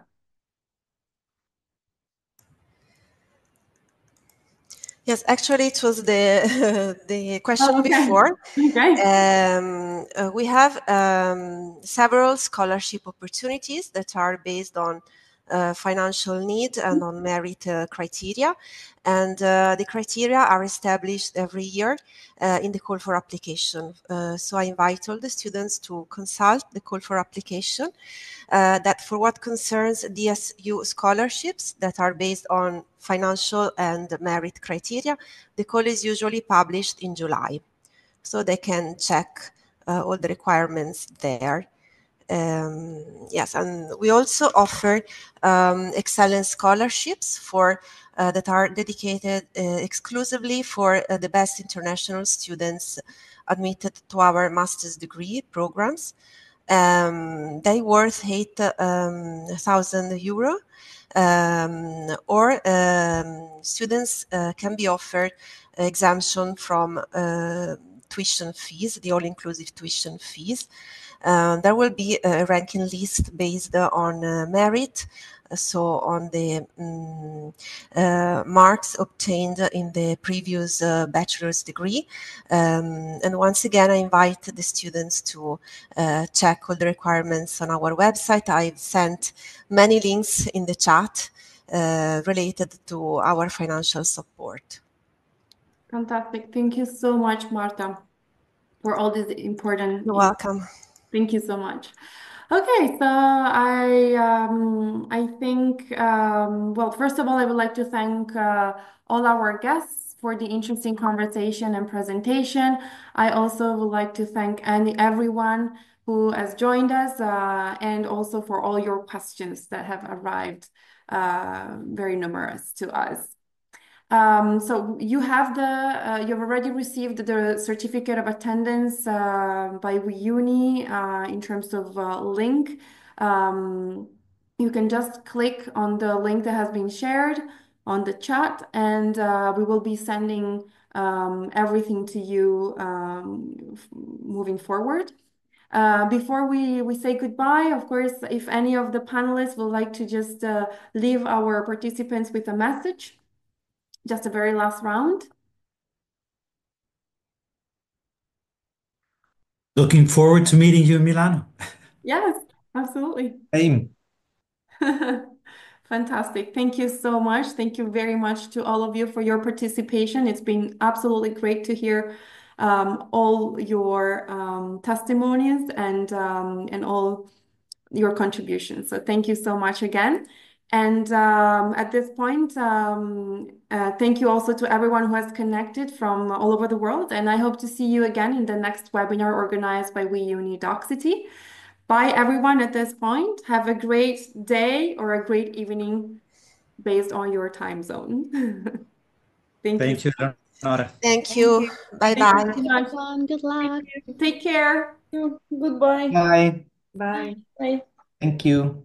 Yes, actually, it was the the question Oh, okay. before. Okay. We have several scholarship opportunities that are based on financial need and on merit criteria. And the criteria are established every year in the call for application. So I invite all the students to consult the call for application. That for what concerns DSU scholarships that are based on financial and merit criteria, the call is usually published in July. So they can check all the requirements there. Yes, and we also offer excellence scholarships for that are dedicated exclusively for the best international students admitted to our master's degree programs. They worth 8,000 euro, or students can be offered exemption from tuition fees, the all-inclusive tuition fees. There will be a ranking list based on merit, so on the marks obtained in the previous bachelor's degree. And once again, I invite the students to check all the requirements on our website. I've sent many links in the chat related to our financial support. Fantastic. Thank you so much, Marta, for all these important. You're welcome. Thank you so much. Okay, so I think well, first of all, I would like to thank all our guests for the interesting conversation and presentation. I also would like to thank everyone who has joined us and also for all your questions that have arrived, very numerous to us. So you've already received the certificate of attendance by Weuni in terms of link. You can just click on the link that has been shared on the chat, and we will be sending everything to you moving forward. Before we say goodbye, of course, if any of the panelists would like to just leave our participants with a message, just a very last round. Looking forward to meeting you in Milano. Yes, absolutely. Same. Fantastic. Thank you so much. Thank you very much to all of you for your participation. It's been absolutely great to hear all your testimonies and all your contributions. So thank you so much again. And at this point, thank you also to everyone who has connected from all over the world. And I hope to see you again in the next webinar organized by Weuni Doxity. Bye, everyone, at this point. Have a great day or a great evening based on your time zone. Thank you. Thank you, Eleonora. Thank you. Thank you Bye-bye. so much. Good luck. Take care. Goodbye. Bye. Bye. Bye. Thank you.